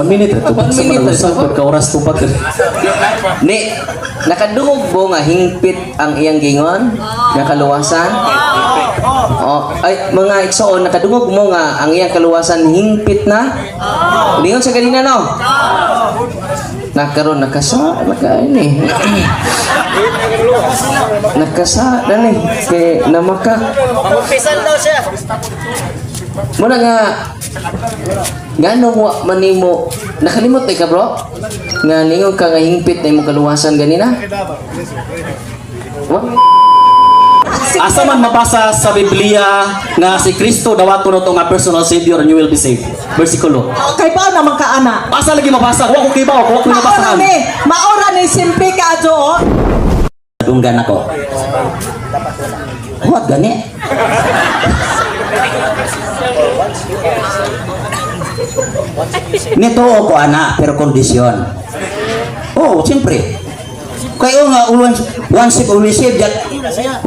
1 minute ito. 1 minute Sa pagka-oras to pag. Ni, nakadungog mo nga hingpit ang iyang gingon? Nga kaluwasan? Oh, ay, mga igsoon, nakadungog mo nga ang iyang kaluwasan hingpit na? Lingon sa ganina, no? Nakaroon, ini. Nakasa, ni. Kaya namaka. Mag-umpisan daw siya. Muna nga, gano'n mo manimo, nakalimot ka bro? Nga ningon ka nga hingpit na imong kaluwasan ganina? What? Asa man mabasa sa Biblia nga si Kristo dawaton to nga personal savior and you will be saved. Bersikulo. Kay pa naman ka ana. Asa lagi mabasa? Wa ko kibaw, wa ko nabasahan. Maora ni simple ka adyo. Dunggan ako. Huwag gani. Nito ko ana pero kondisyon. Oh, siyempre. Kayo nga once if always saved that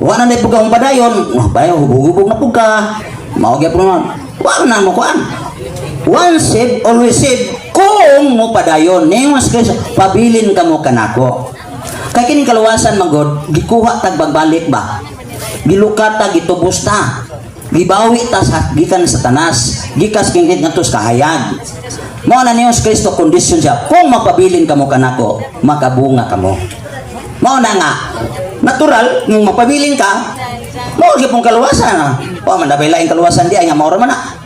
wala na puga ang padayon. Oh, bayo hubog-hubog na puga. Mao gyud mo. Wala na mo kuan. Once saved always saved. Kung mo padayon ning mas pabilin ka mo kanako. Kay kining kaluwasan magod gikuha tag bagbalik ba. Gilukata gitubos ta. Gibawi ta sa gikan sa tanas. Gikas kingkit ngadto sa kahayag. Mao na niyo sa Kristo kondisyon siya. Kung mapabilin kamo kanako, makabunga kamo. Mao na nga. Natural ng mapabilin ka. Mao gyud pong kaluwasan. O man dabay laing kaluwasan di ay nga mao ra man na.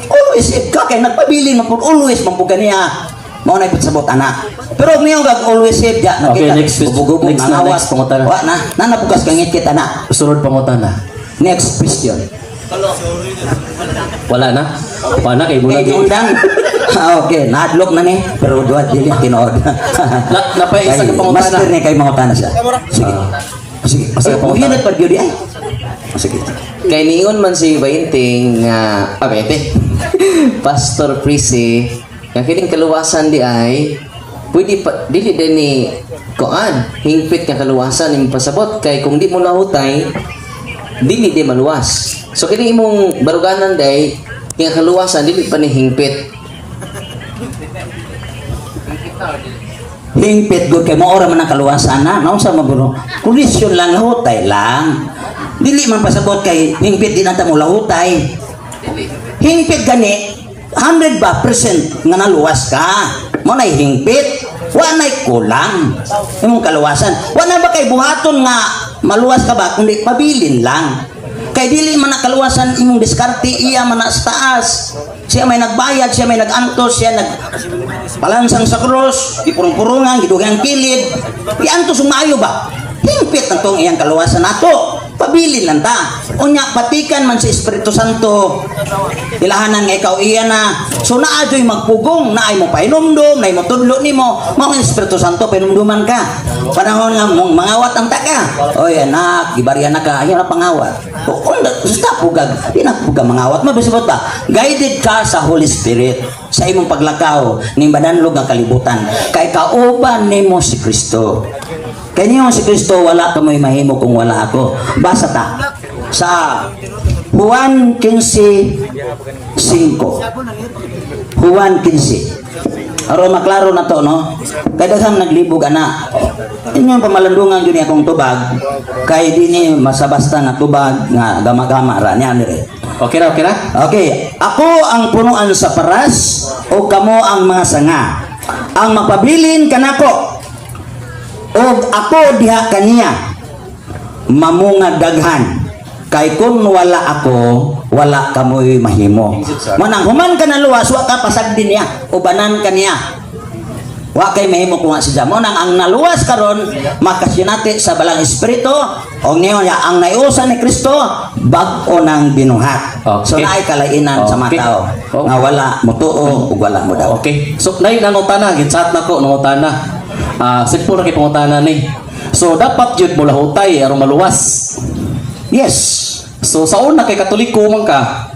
Always if ka kay nagpabilin mo always man pud kaniya. Mao na ipasabot ana. Pero niyo gag always save ya Okay, nakita. next pangutana. Wa na nanapugas kang ngit ana. Sunod pangutana. Next question. Wala na. Pana kay muna Eh, undang. Okay, nadlok na ni. Pero duwa dili tinood. Napaisa ka pangutana. Master ni kay mga utana siya. Sige. Sige. Basta Sige, pangutana. uhinat pa gyud ay. Sige. Kay niingon man si Bainting nga, Pastor Prisi, nga kining kaluwasan di ay, pwede pa, dili din ni, koan, hingpit nga kaluwasan yung pasabot, kay kung di mo lahutay, dili di maluwas. So kini imong baruganan day, nga kaluwasan, dili pa ni hingpit. Hingpit gud kay mao ra man ang kaluwasan na. Naon sa mabuno? Kondisyon lang lahutay lang. Dili man pasabot kay hingpit di nata mo lahutay. Hingpit gani 100% nga naluwas ka. Mo nay hingpit, wa nay kulang. Imong kaluwasan. Wa na ba kay buhaton nga maluwas ka ba kundi pabilin lang. Kay dili man na kaluwasan imong diskarte iya man na sa taas. Siya may nagbayad, siya may nagantos, siya palansang sa krus, ipurong-purungan, gidugang kilid. Iantos umayo ba? Hingpit ang tong iyang kaluwasan nato. Pabilin lang ta. Unya patikan man sa Espiritu Santo. Ilahanan nga ikaw iya na. So naadyoy magpugong, naay mo painumdum, naay mo tudlo nimo. Mao ang Espiritu Santo painumduman ka. Panahon nga mong mangawat ang taka. Oy anak, gibarihan na ka, ayaw na pangawat. Kung basta pugag, di na pugag mangawat. Mabisabot ba? Guided ka sa Holy Spirit sa imong paglakaw ning badanlog nga kalibutan. Kay kauban nimo si Kristo. Kanya si Kristo wala ka mo'y mahimo kung wala ako. Basa ta sa Juan 15:5. Juan 15. Aron maklaro na to no. Kay daghang naglibog ana. Inyong pamalandungan gyud akong tubag. Kay dinhi masabasta nga tubag nga gama-gama ra niya dire. Okay na, okay na? Okay, ako ang punuan sa paras o kamo ang mga sanga. Ang mapabilin kanako o ako diha kaniya mamungad daghan kay kun wala ako wala kamoy mahimo manang human ka na luwas wa ka pasagdin niya ubanan kaniya wa kay mahimo ko nga siya mo nang ang naluwas karon makasinati sa balang espiritu o ngayon ya ang naiusan ni Kristo bag-o nang binuhat. So naay kalainan sa mga tao nga wala mo tuo ug wala mo daw. Okay. So nay nangutana gitsat nako nangutana. Simple na kay pangutana ni. So dapat jud mo lahutay aron maluwas. Yes. So sa una kay Katoliko man ka.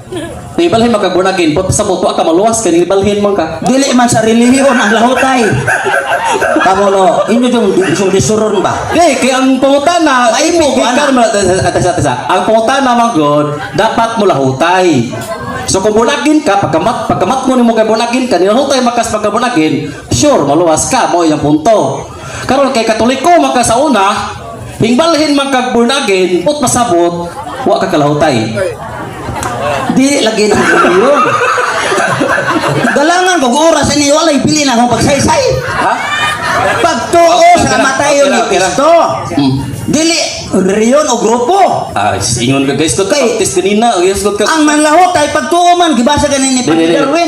Ibalhin man ka born again, but sa buto ka maluwas kay ibalhin man ka. Dili man sa relihiyon ang lahutay. Kamo no, inyo yung disuron ba? Kay ang pangutana Ay mo, gikan ana. Ang pangutana man god dapat mo lahutay. So kung bunagin ka, pagkamat mo ni mo kay bunagin ka, nilahutay makas pagkabunagin, sure, maluwas ka, mo yung punto. Karon kay Katoliko maka sa una, hingbalhin magkagbunagin, ut masabot, wa ka kalahutay. Di lagi ng reliyon. Galangan kog oras ini walay pili na akong pagsaysay. Ha? Pagtuo sa kamatayon ni Kristo. Dili reliyon o grupo. Ah, ingon ka guys, Kay- tis kanina, yes ka. Ang manlahot ay pagtuo man gibasa ganin ni Padre Darwin.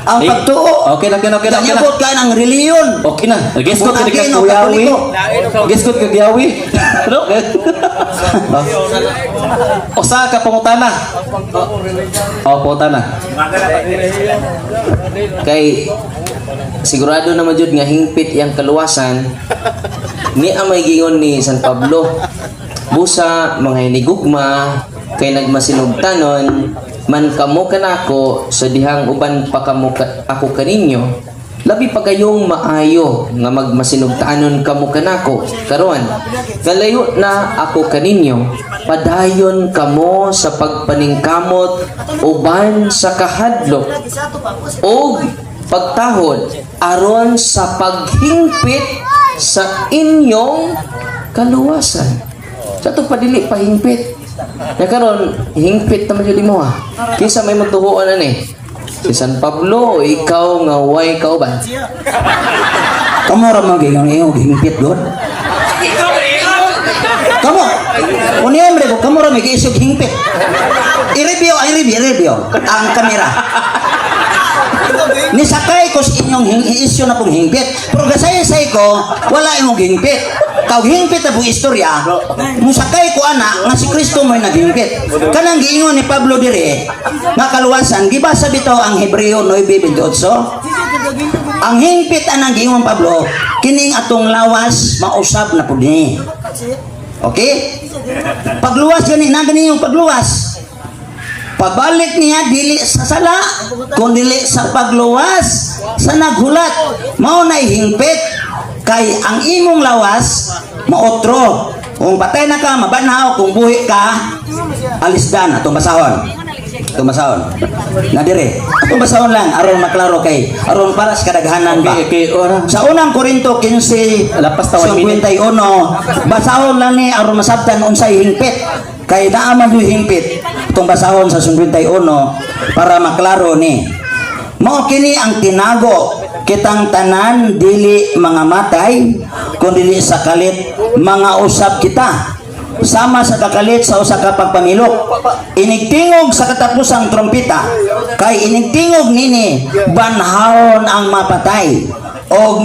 Ang pagtuo. Okay na. Kanyabot ka ng reliyon. Okay na. Guess ko ka Bunagin o Kuyawi. Katoliko. Guess ko ka Kuyawi. Ano? Usa ka pangutana. Pangutana. Kay sigurado na majud nga hingpit yang kaluwasan ni amay gingon ni San Pablo. Busa mga hinigugma kay nagmasinugtanon man kamo kanako sa dihang uban pa kamo ako kaninyo. Labi pa kayong maayo nga magmasinugtanon kamo kanako karon. Kalayo na ako kaninyo, padayon kamo sa pagpaningkamot uban sa kahadlok o pagtahod aron sa paghingpit sa inyong kaluwasan. Sa ito padili pahingpit. Ya karon hingpit naman yun mo ha. Kisa may magtuhuan na ni. Si San Pablo, ikaw nga way kauban. Kamu ra magiging iyong hingpit doon. Kamu. Uniembre ko kamu ra mag-isog hingpit. I-review ang kamera. Nisakay ko sa inyong isyu na pong hingpit. Pero gasay-say ko, wala imong hingpit. Kau hingpit na po istorya, musakay ko anak nga si Kristo mo'y naghingpit. Kanang giingon ni Pablo dire, nga kaluwasan, gibasa bitaw ang Hebreo 9:28. Ang hingpit anang giingon Pablo, kining atong lawas, mausab na po ni. Okay? Pagluwas gani, na gani yung pagluwas. Pabalik niya dili sa sala, kundi dili sa pagluwas sa naghulat. Mao nay hingpit kay ang imong lawas maotro. Kung patay na ka, mabanaw, kung buhi ka, alisdan atong basahon. Atong basahon. Na dire. Atong basahon lang aron maklaro kay aron para sa kadaghanan ba. Okay, ora. Sa unang Korinto 15 Lapas tawa 51, basahon lang ni aron masabtan unsay hingpit. Kay naaman yung hingpit. Itong basahon sa 51 para maklaro ni. Mao kini ang tinago kitang tanan dili mga matay kundi sa kalit mga usab kita sama sa kakalit sa usa ka pagpamilok inigtingog sa katapusang trompeta kay inigtingog nini banhawon ang mapatay og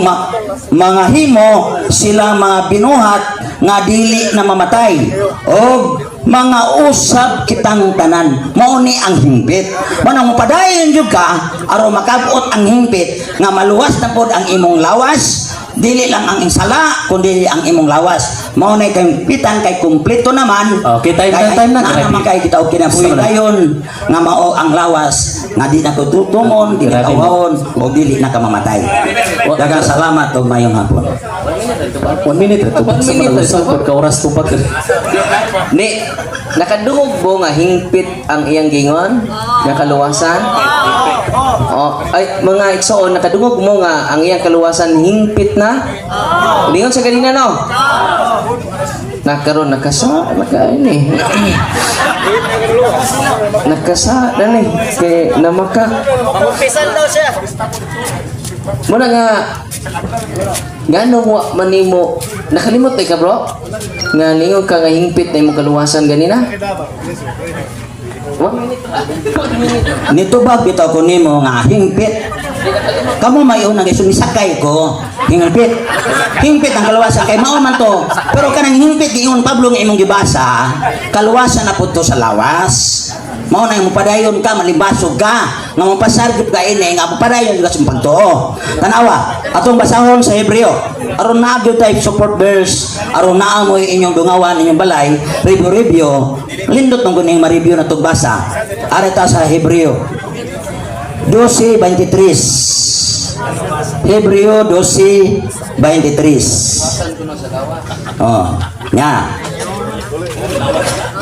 mga himo sila mga binuhat nga dili na mamatay og mga usab kitang tanan mao ni ang hingpit manang mopadayon jud ka aron makabot ang hingpit nga maluwas na pod ang imong lawas dili lang ang insala kundi ang imong lawas mao na kay pitan kay kumpleto naman Okay, time na. naman kay kita og kinabuhi dayon nga mao ang lawas nga di na ko tutumon di na Grabe. kawahon o dili na ka mamatay daghang salamat og mayong hapon 1 minute ito. 1 minute, Sa pagka-oras to pag. Ni, nakadungog mo nga hingpit ang iyang gingon? Nga kaluwasan? Ay, mga igsoon, nakadungog mo nga ang iyang kaluwasan hingpit na? Lingon sa kanina, no? Nakaroon, nakasa ni. Nakasa na ni. Kaya namaka. Magumpisal daw siya. Muna nga, gano'n mo manimo, nakalimot ka bro? Nga ningon ka nga hingpit na imong kaluwasan ganina? 1 minute. nito ba bitaw ko nimo nga hingpit kamo may unang isumisakay ko hingpit ang kaluwasan kay mao man to pero kanang hingpit giingon Pablo nga imong gibasa kaluwasan na pud to sa lawas mao na imong padayon ka malibasog ka nga mapasargip ka ini nga mapadayon ka sa pagtuo tanawa atong basahon sa Hebreo aron na gyud type support verse aron naa mo inyong dungawan inyong balay review lindot nung kuning ma-review na tong basa ari ta sa Hebreo 12:23 Hebreo 12:23 oh nya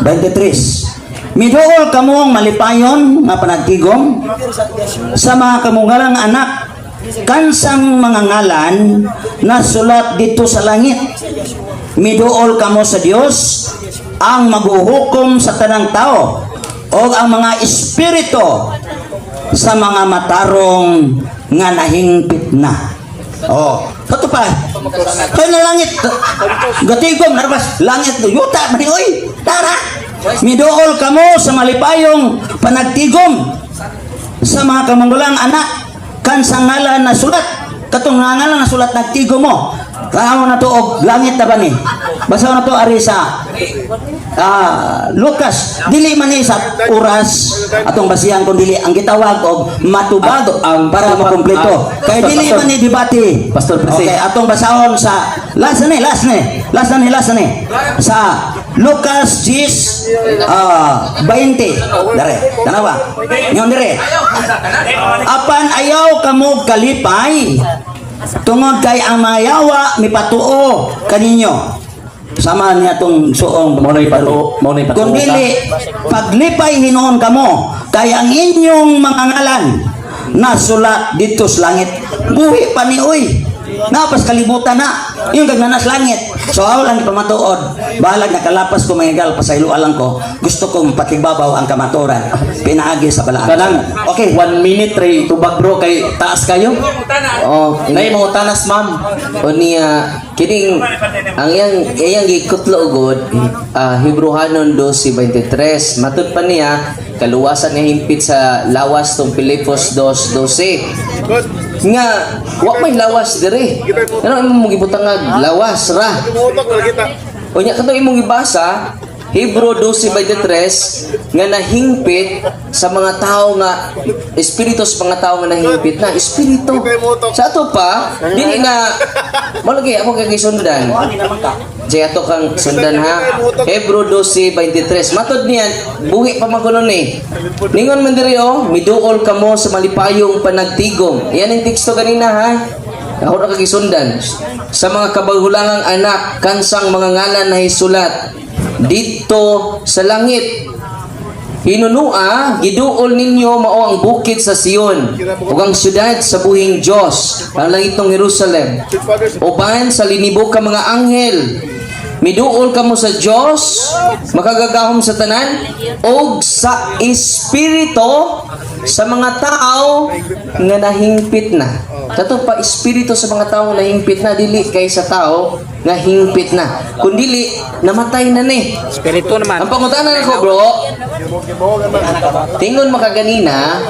23 Miduol kamong malipayon nga panagtigom sa mga kamungalang anak kansang mga ngalan na sulat dito sa langit. Miduol kamo sa Dios ang maghuhukom sa tanang tao o ang mga espiritu sa mga matarong nga nahingpit na. Oh, kato pa. Kaya na langit. Gatigom narabas langit yuta man oy. Tara. Miduol kamo sa malipayong panagtigom sa mga kamangulang anak kansang ngalan na sulat. Katong ngalan na sulat nagtigom mo. Kamo na to og langit na ba ni? Basa na to ari sa Lucas, dili man ni sa oras atong basihan kun dili ang gitawag og matubag ang para makumpleto. Kay dili man ni debate. Pastor Presi. Okay, atong basahon sa last na ni sa Lucas 10 20. Dare, tanawa. Nyon dire. Apan ayaw kamo kalipay. Tungod kay ang mayawa mipatuo kaninyo. Sama niya tong suong Maunay patuo kung dili paglipay hinuon kamo kay ang inyong mga ngalan na sulat dito sa langit buhi pa ni oy napas kalibutan na yung gagnanas langit so ako lang pamatuod balag nakalapas ko mangigal pasaylo alang ko gusto kong patibabaw ang kamaturan pinaagi sa balaan Kanang, okay, 1 minute ray tubag bro kay taas kayo. Oh, Nay mo tanas ma'am. o niya kining ang iyang gikutlo ugod Hebrehanon 12:23 matud pa niya kaluwasan nga himpit sa lawas tong Pilipos 2:12 nga wa may lawas dire ano imong gibutang lawas ra o nya katong imong gibasa Hebrew 12:23 nga nahingpit sa mga tao nga espiritu sa mga tao nga nahingpit na espiritu sa ato pa dili na mo lagi ako kay sundan Jay ato kang sundan ha Hebrew 12:23 matod niyan buhi pa magunon ni ningon man diri miduol kamo sa malipayong panagtigom yan ang teksto kanina ha ako na kagisundan sa mga kabagulangang anak kansang mga ngalan na hisulat dito sa langit hinunua giduol ninyo mao ang bukid sa Sion ug ang syudad sa buhing Dios ang langit ng Jerusalem uban sa linibok ka mga anghel miduol kamo sa Dios makagagahom sa tanan ug sa espiritu sa mga tao nga nahingpit na kato pa espiritu sa mga tao nga nahingpit na dili kay sa tao nga hingpit na kun dili namatay na ni Espiritu naman. ang pangutanan ko bro tingon makaganina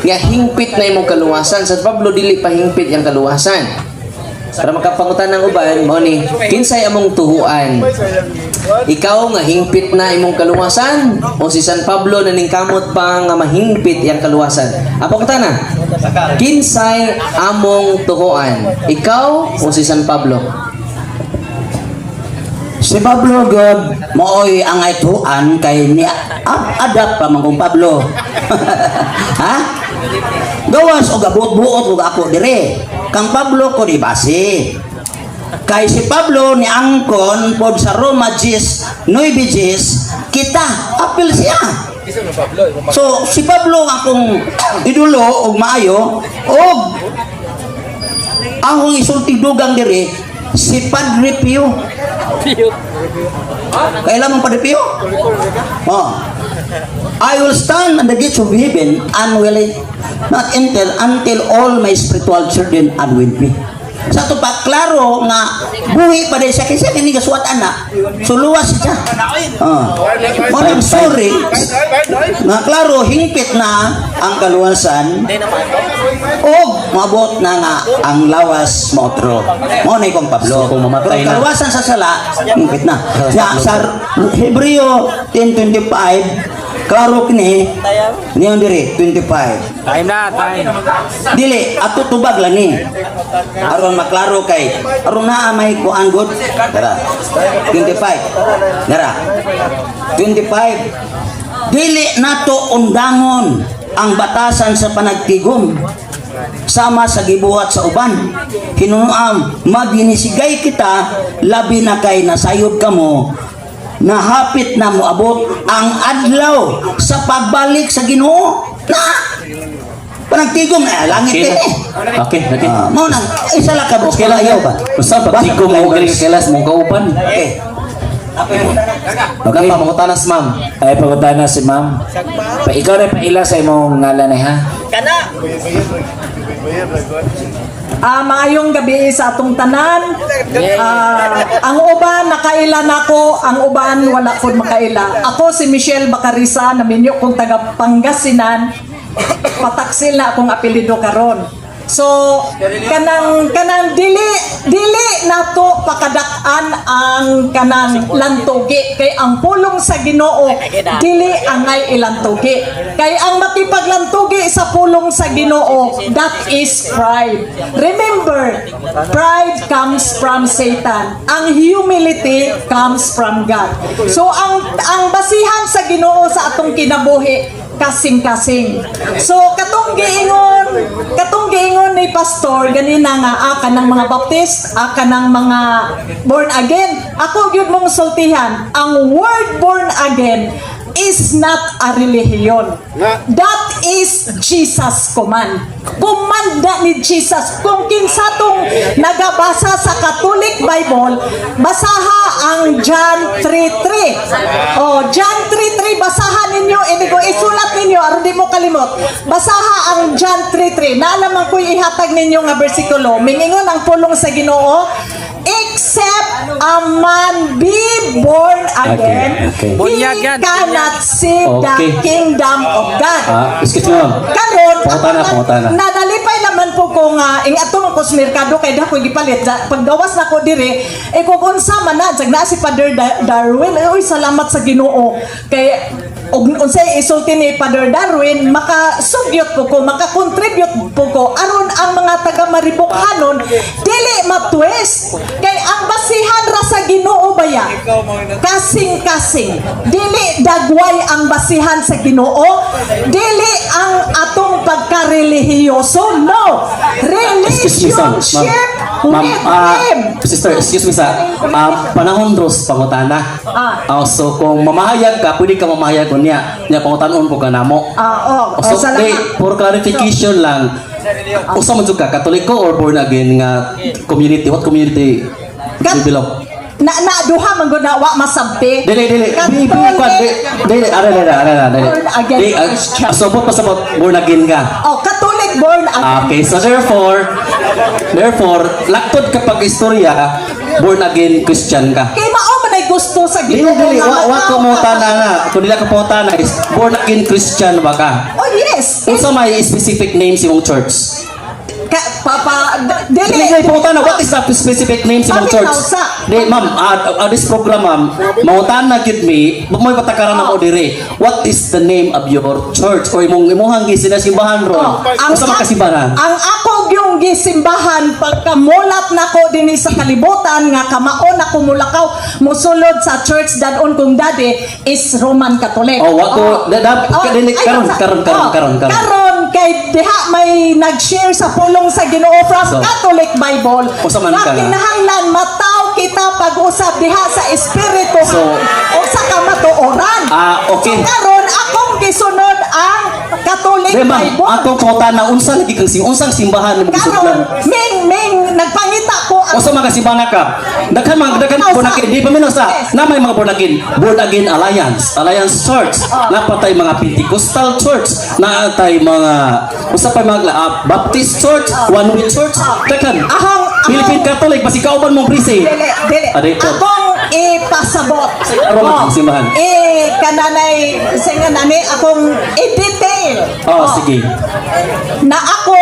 nga hingpit na imong kaluwasan sa Pablo dili pa hingpit yang kaluwasan para makapangutan ng uban mo ni kinsay among tuhuan ikaw nga hingpit na imong kaluwasan o si San Pablo na ningkamot pa nga mahingpit yang kaluwasan apa ko na kinsay among tuhuan ikaw o si San Pablo si Pablo God mooy ang aituan kay ni adapt pa man kung Pablo ha gawas og abot-buot og ako dire kang Pablo ko di base kay si Pablo ni angkon pod sa Roma 10 9 kita apil siya so si Pablo akong idulo og maayo og akong isulti dugang dire si Padre Pio kailan mong Padre Pio oh I will stand on the gates of heaven and will not enter until all my spiritual children are with me. Sa ito pa, klaro nga buhi pa rin siya kasi hindi kasuat anak. So luwas siya. Maraming sorry nga klaro hingpit na ang kaluwasan o mabot na nga ang lawas maotro. Mo na ikong Pablo. Kung mamatay na. Kaluwasan sa sala, hingpit na. Sa Hebreo 10:25 klaro kini niyon diri 25 Time na, time. dili ato tubag lang ni aron maklaro kay aron naa may kuan good dara 25 dara 25 dili nato undangon ang batasan sa panagtigom sama sa gibuhat sa uban hinuam maginisigay kita labi na kay nasayod kamo nahapit na mo abot ang adlaw sa pagbalik sa Ginoo. Na panagtigom na langit din eh. Okay. Mao nang isa lang ka Okay lang ayaw yun. ba? Basta pagtigom mo galing kelas mong kauban. Okay. Okay, pangutanas ma'am. Ay, pagkutana si ma'am. Ikaw rin paila sa imong ngalan eh, ha? Maayong gabi sa atong tanan. Ang uban nakaila nako, ang uban wala pod makaila. Ako si Michelle Bacarisa, naminyo kong taga Pangasinan. Pataksil na akong apelyido karon. So kanang dili nato pakadak-an ang kanang lantugi kay ang pulong sa Ginoo dili angay ilantugi. Kay ang makipaglantugi sa pulong sa Ginoo, that is pride. Remember, pride comes from Satan. Ang humility comes from God. So ang basihan sa Ginoo sa atong kinabuhi kasing-kasing. So katong giingon ni pastor ganina nga ng mga baptist, ng mga born again. Ako gyud mong sultihan, ang word born again is not a religion. That is Jesus command. Kumanda ni Jesus. Kung kinsatong nagabasa sa Catholic Bible, basaha ang John 3:3. Oh, John 3:3 basahan ninyo, isulat ninyo aron di mo kalimot. Basaha ang John 3:3. Naalaman ko ihatag ninyo nga bersikulo. Mingingon ang pulong sa Ginoo, except a man be born again, Okay. he Bunyagan. cannot see the Okay. kingdom of God. Excuse me ma'am. Karon, Pangutana. nadalipay naman po ko nga, ato man ko sa merkado, kay dako gipalit. Paggawas na ko dire, kung unsa man na, jag na si Father Darwin, uy, salamat sa Ginoo. Kay, unsay isulti ni Father Darwin, makasugyot po ko, makakontribute po ko, aron ang mga taga-maribukhanon, dili matwist. Kay ang basihan ra sa Ginoo baya, kasing-kasing. Dili dagway ang basihan sa Ginoo, dili ang atong pagkarelihiyoso. No! Excuse me, ma'am. Relationship Ma'am, with Him. sister, excuse me sa panahon dos pangutana. So kung mamahayag ka, pwede ka mamahayag ko niya. Niya pangutanon ko ka namo. So, Salamat. for clarification lang, usa man jud ka, Katoliko or born again nga community? What community you belong? Na duha man gud na wa masampi. Dili. Ara. Born again Christian. Asabot born again ka. Catholic born again. Okay, so therefore, laktod kapag istorya, born again Christian ka. Kay mao man ay gusto sa Dili, Ginoo. wa ko mo na. Kung nila ka po is born again Christian ba ka? Oh yes. Unsa may specific name si mong church? Dili. Dili po what is the specific name si mong Bakit church? nausa? Di ma'am, this program ma'am, mangutana gid me, mo patakaran na mo dire. What is the name of your church or imong ginasimbahan ron? Unsa man kasimbahan? Ang ako yung gisimbahan pagkamulat nako dinhi sa kalibutan nga kamaon ako mulakaw mosulod sa church dadon kong dadi is Roman Catholic. Oh, wa ko dili karon. Karon kay diha may nag-share sa pulong sa Ginoo from So, Catholic Bible. usa man ka nga? Kinahanglan mataw kita pag-usap diha sa espiritu So, o sa kamatuoran. Okay. So karon akong gisunod ang Catholic Di ma'am, Bible. atong pangutana unsa lagi kang unsang simbahan mo Karon, gisudlan? Ming, nagpangita ko ang Usa man ka simbahan ka? Daghan born again, di pa minus na may mga born again Alliance Church, napatay mga Pentecostal Church, natay mga usa pa mga Baptist Church, One Way Church, daghan. Philippine Catholic, basi kauban mong brise. Dili. Akong ipasabot. Ano man ang simbahan? Kananay, singa nani, akong i-detail. Sige. Na ako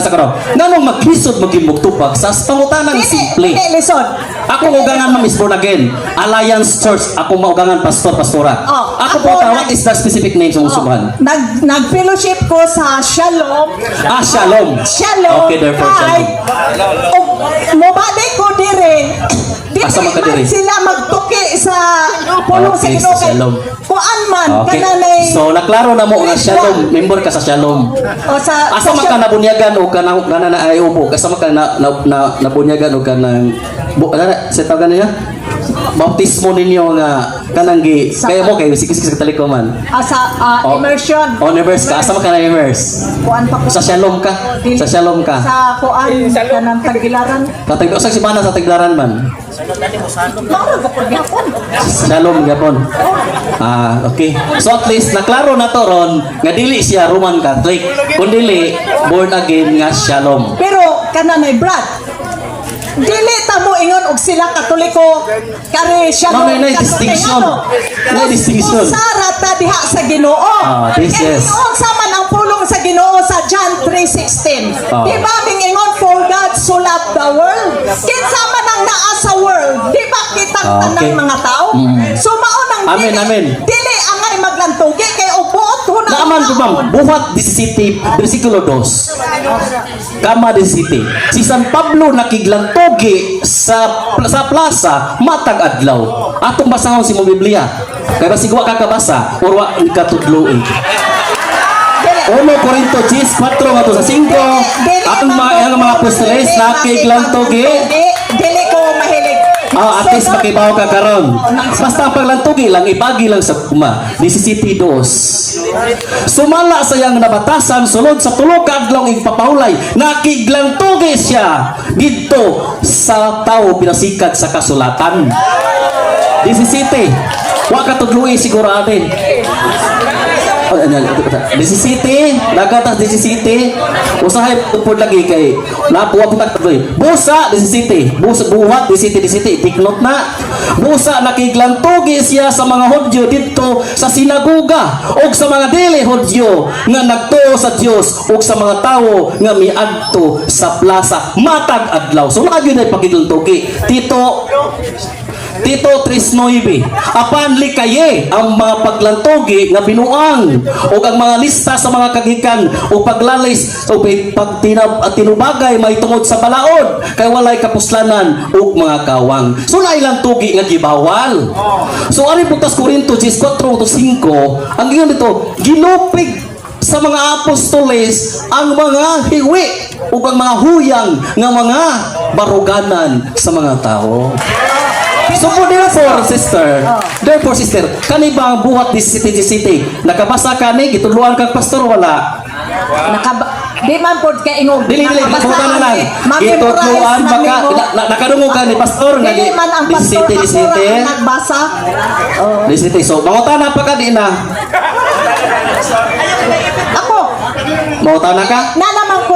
Sa karo. Nganong maglisod magimugtupag sa pangutanang simple. Dili, listen. Ako ugangan ma'am is born again. Alliance Church. Ako maugangan pastora. Ako po what is the specific name sa mong simbahan? Nag-fellowship ko sa Shalom. Shalom. Shalom. Okay, therefore Shalom. Mubade ko dire. Asa man ka dire? Sila magtuki sa pulong sa Okay, Ginoo sa kay Shalom. kuan man Okay. kananay. So naklaro na mo nga Shalom, member ka sa Shalom. O sa Asa man ka nabunyagan o ka na ay upo, asa man ka nabunyagan o ka nang sa tawag niya? bautismo ninyo nga kanang gi kaya mo kay sige sa talikoman. Immersion. Oh, immerse ka. Asa man ka na immerse? Kuan pa ko. Sa Shalom ka? Sa Shalom ka? Sa kuan kanang Tagbilaran. Usag si mana sa Tagbilaran man? Mao ra ko gyapon. Shalom gapon. Okay. So at least naklaro na to ron nga dili siya Roman Catholic, kundi born again nga Shalom. Pero kananay Brad, dili ta mo ingon og sila Katoliko kare siya Ma'am, may distinction. May distinction. Sara ta diha sa Ginoo. This is. Ingon sa man ang pulong sa Ginoo sa John 3:16. Oh. Di ba mingingon for God so loved the world? Kinsa man ang naa sa world? Di ba kitang Okay. tanang mga tao? So mao nang Amen, amen. Dili angay maglantugi kay ubuot hunang. Naaman ko ma'am, buhat 17, versikulo 2. Kama 17. Si San Pablo nakiglantogi sa plaza matag adlaw. Atong basahon si mo Biblia. Kaya sigwa kakabasa or wa katudloy. 1 Corinto 10:4 nga to sa 5. Ang mga apostoles nakiglantogi. Dili ko mahilig. At least makibaw ka karon. Basta ang paglantugi lang, ibagi lang sa kuma. 17:2. Sumala sa yang nabatasan, sulod sa tulo ka adlaw ipapahulay, nakiglantugi siya didto sa tao pinasikat sa kasulatan. 17. Wa ka tudluy siguro atin. 17, nagatas 17, usahay tupod lagi kay napuwa putak tuloy. Busa 17, buhat 17, tiknot na. Busa nakiglantugi siya sa mga Hudyo dito sa sinagoga o sa mga dili Hudyo nga nagtuo sa Dios o sa mga tawo nga miadto sa plaza matag adlaw. So lagi na pagiglantugi. Tito 3:9. Apan likaye ang mga paglantogi nga binuang o ang mga lista sa mga kagikan o paglalis o tinubagay may tungod sa balaod kay walay kapuslanan o mga kawang. So nailang tugi nga gibawal. So ari butas Corinto 4:5 ang ingon dito ginupig sa mga apostoles ang mga hiwi o ang mga huyang nga mga baruganan sa mga tao. So therefore sister, kani ba ang buhat di city? Nakabasa kani gituluan kag pastor wala? Di man pod ka ingog. Dili buta na lang. Gituluan baka nakadungog ka ni pastor nga Dili man ang di pastor city ang nagbasa. Di city. So mangutana pa ka di na. Ako, Mangutana ka? na naman ko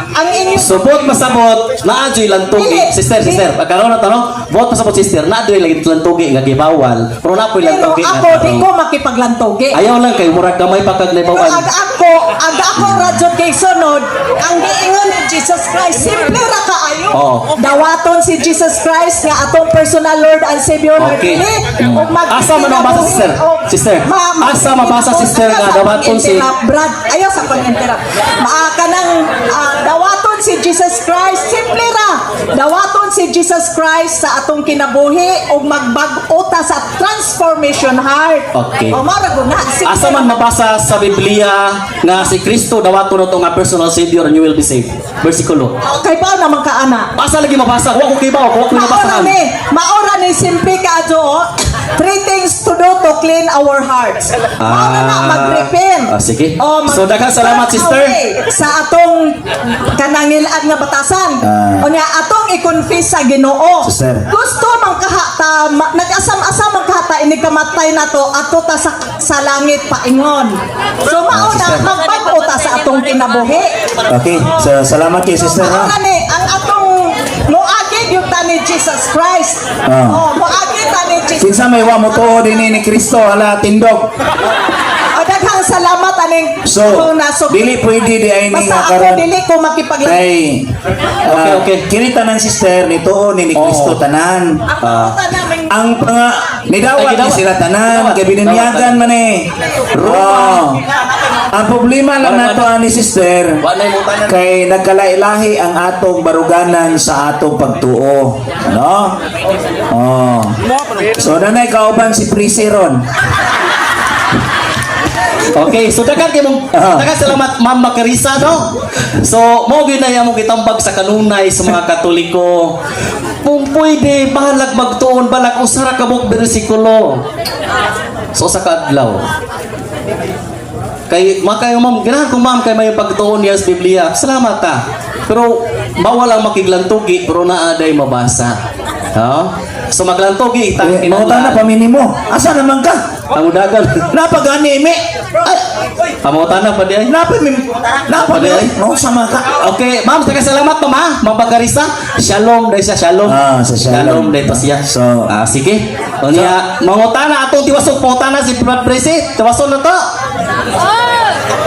ang inyo Subot masabot na adyoy lang tugi. Dili. Sister, pagkaroon na tanong, buot masabot sister, na adyoy lang lang tugi nga gibawal. Pero na po lang pero tugi nga ako di tanong. ko makipaglantogi. Ayaw lang kay murag gamay pa kag Pero libawan. aga ako radyo kay sunod, ang giingon ni Jesus Christ, simple ra kaayo. Oo. Dawaton si Jesus Christ nga atong personal Lord and Savior Okay. ug Asa man mabasa, sister? Sister, asa mabasa, sister, nga dawaton si- Brad, ayaw sa pag-interrupt. Kanang dawaton si Jesus Christ, simple ra. Dawaton si Jesus Christ sa atong kinabuhi ug magbag-o ta sa transformation heart. Okay. O mara guna. Asa man mabasa sa Biblia nga si Kristo dawaton nato nga personal savior and you will be saved. Bersikulo. Kay pa naman ka ana. Asa lagi mabasa? Wa ko kibaw, wa ko nabasahan. Maora ni simple ka adyo. 3 things to do to clean our hearts. Maora na mag-repent. Sige. O, So daghang salamat sister. Sa atong kanangilan nga batasan. O niya atong i-confess sa Ginoo. Sister. Gusto man kahata nag-asam-asam man kahata ini kamatay nato ato ta sa langit paingon. So mao na magbag-o ta sa atong kinabuhi. Okay, so salamat kay sister ha. Mao ni ang atong moagid yung tani Jesus Christ. Ah. Moagid tani Jesus. Kinsa may wa mo tuo dinhi ni Kristo ala tindog. O daghang salamat aning So, dili pwede di ay ni Basta nga ako karon. dili ko makipaglantogi. Kay Okay. kini tanan sister ni tuo ni Kristo Oo. tanan. Ako tanaming Ang nidawat Ay, ni gidawat. sila tanan, Gidawat. kay bininyagan man eh. Oh. Ang problema lang nato ani sister, Wa nay mutanan. kay nagkalailahi ang atong baruganan sa atong pagtuo, no? Oh. So nanay kauban si Prisiron. Okay, so daghang kay mong daghang salamat Ma'am Macarisa no. So mo gyud na yamo kitambag sa kanunay sa mga Katoliko. Kung pwede balag magtuon balag usara ka mong bersikulo. So sa kadlaw. Kay makay ma'am, ganahan ko ma'am kay may pagtuon niya sa Biblia. Salamat ta. Pero bawal ang makiglantugi pero naaday mabasa. Ha? So maglantugi Mauta na pamini mo. Asa naman ka? Pangudagan. Napagani mi. Pamutan na pa di ay. Napagani. Mau sama ka. Okay, ma'am, salamat ma'am ha. Ma'am Bagarisa. Shalom dahil siya, shalom. Sa shalom. Dahil pa siya. So, Sige. O niya, mangutana atong tiwasong pangutana si Brad Presi. Tiwasong na to.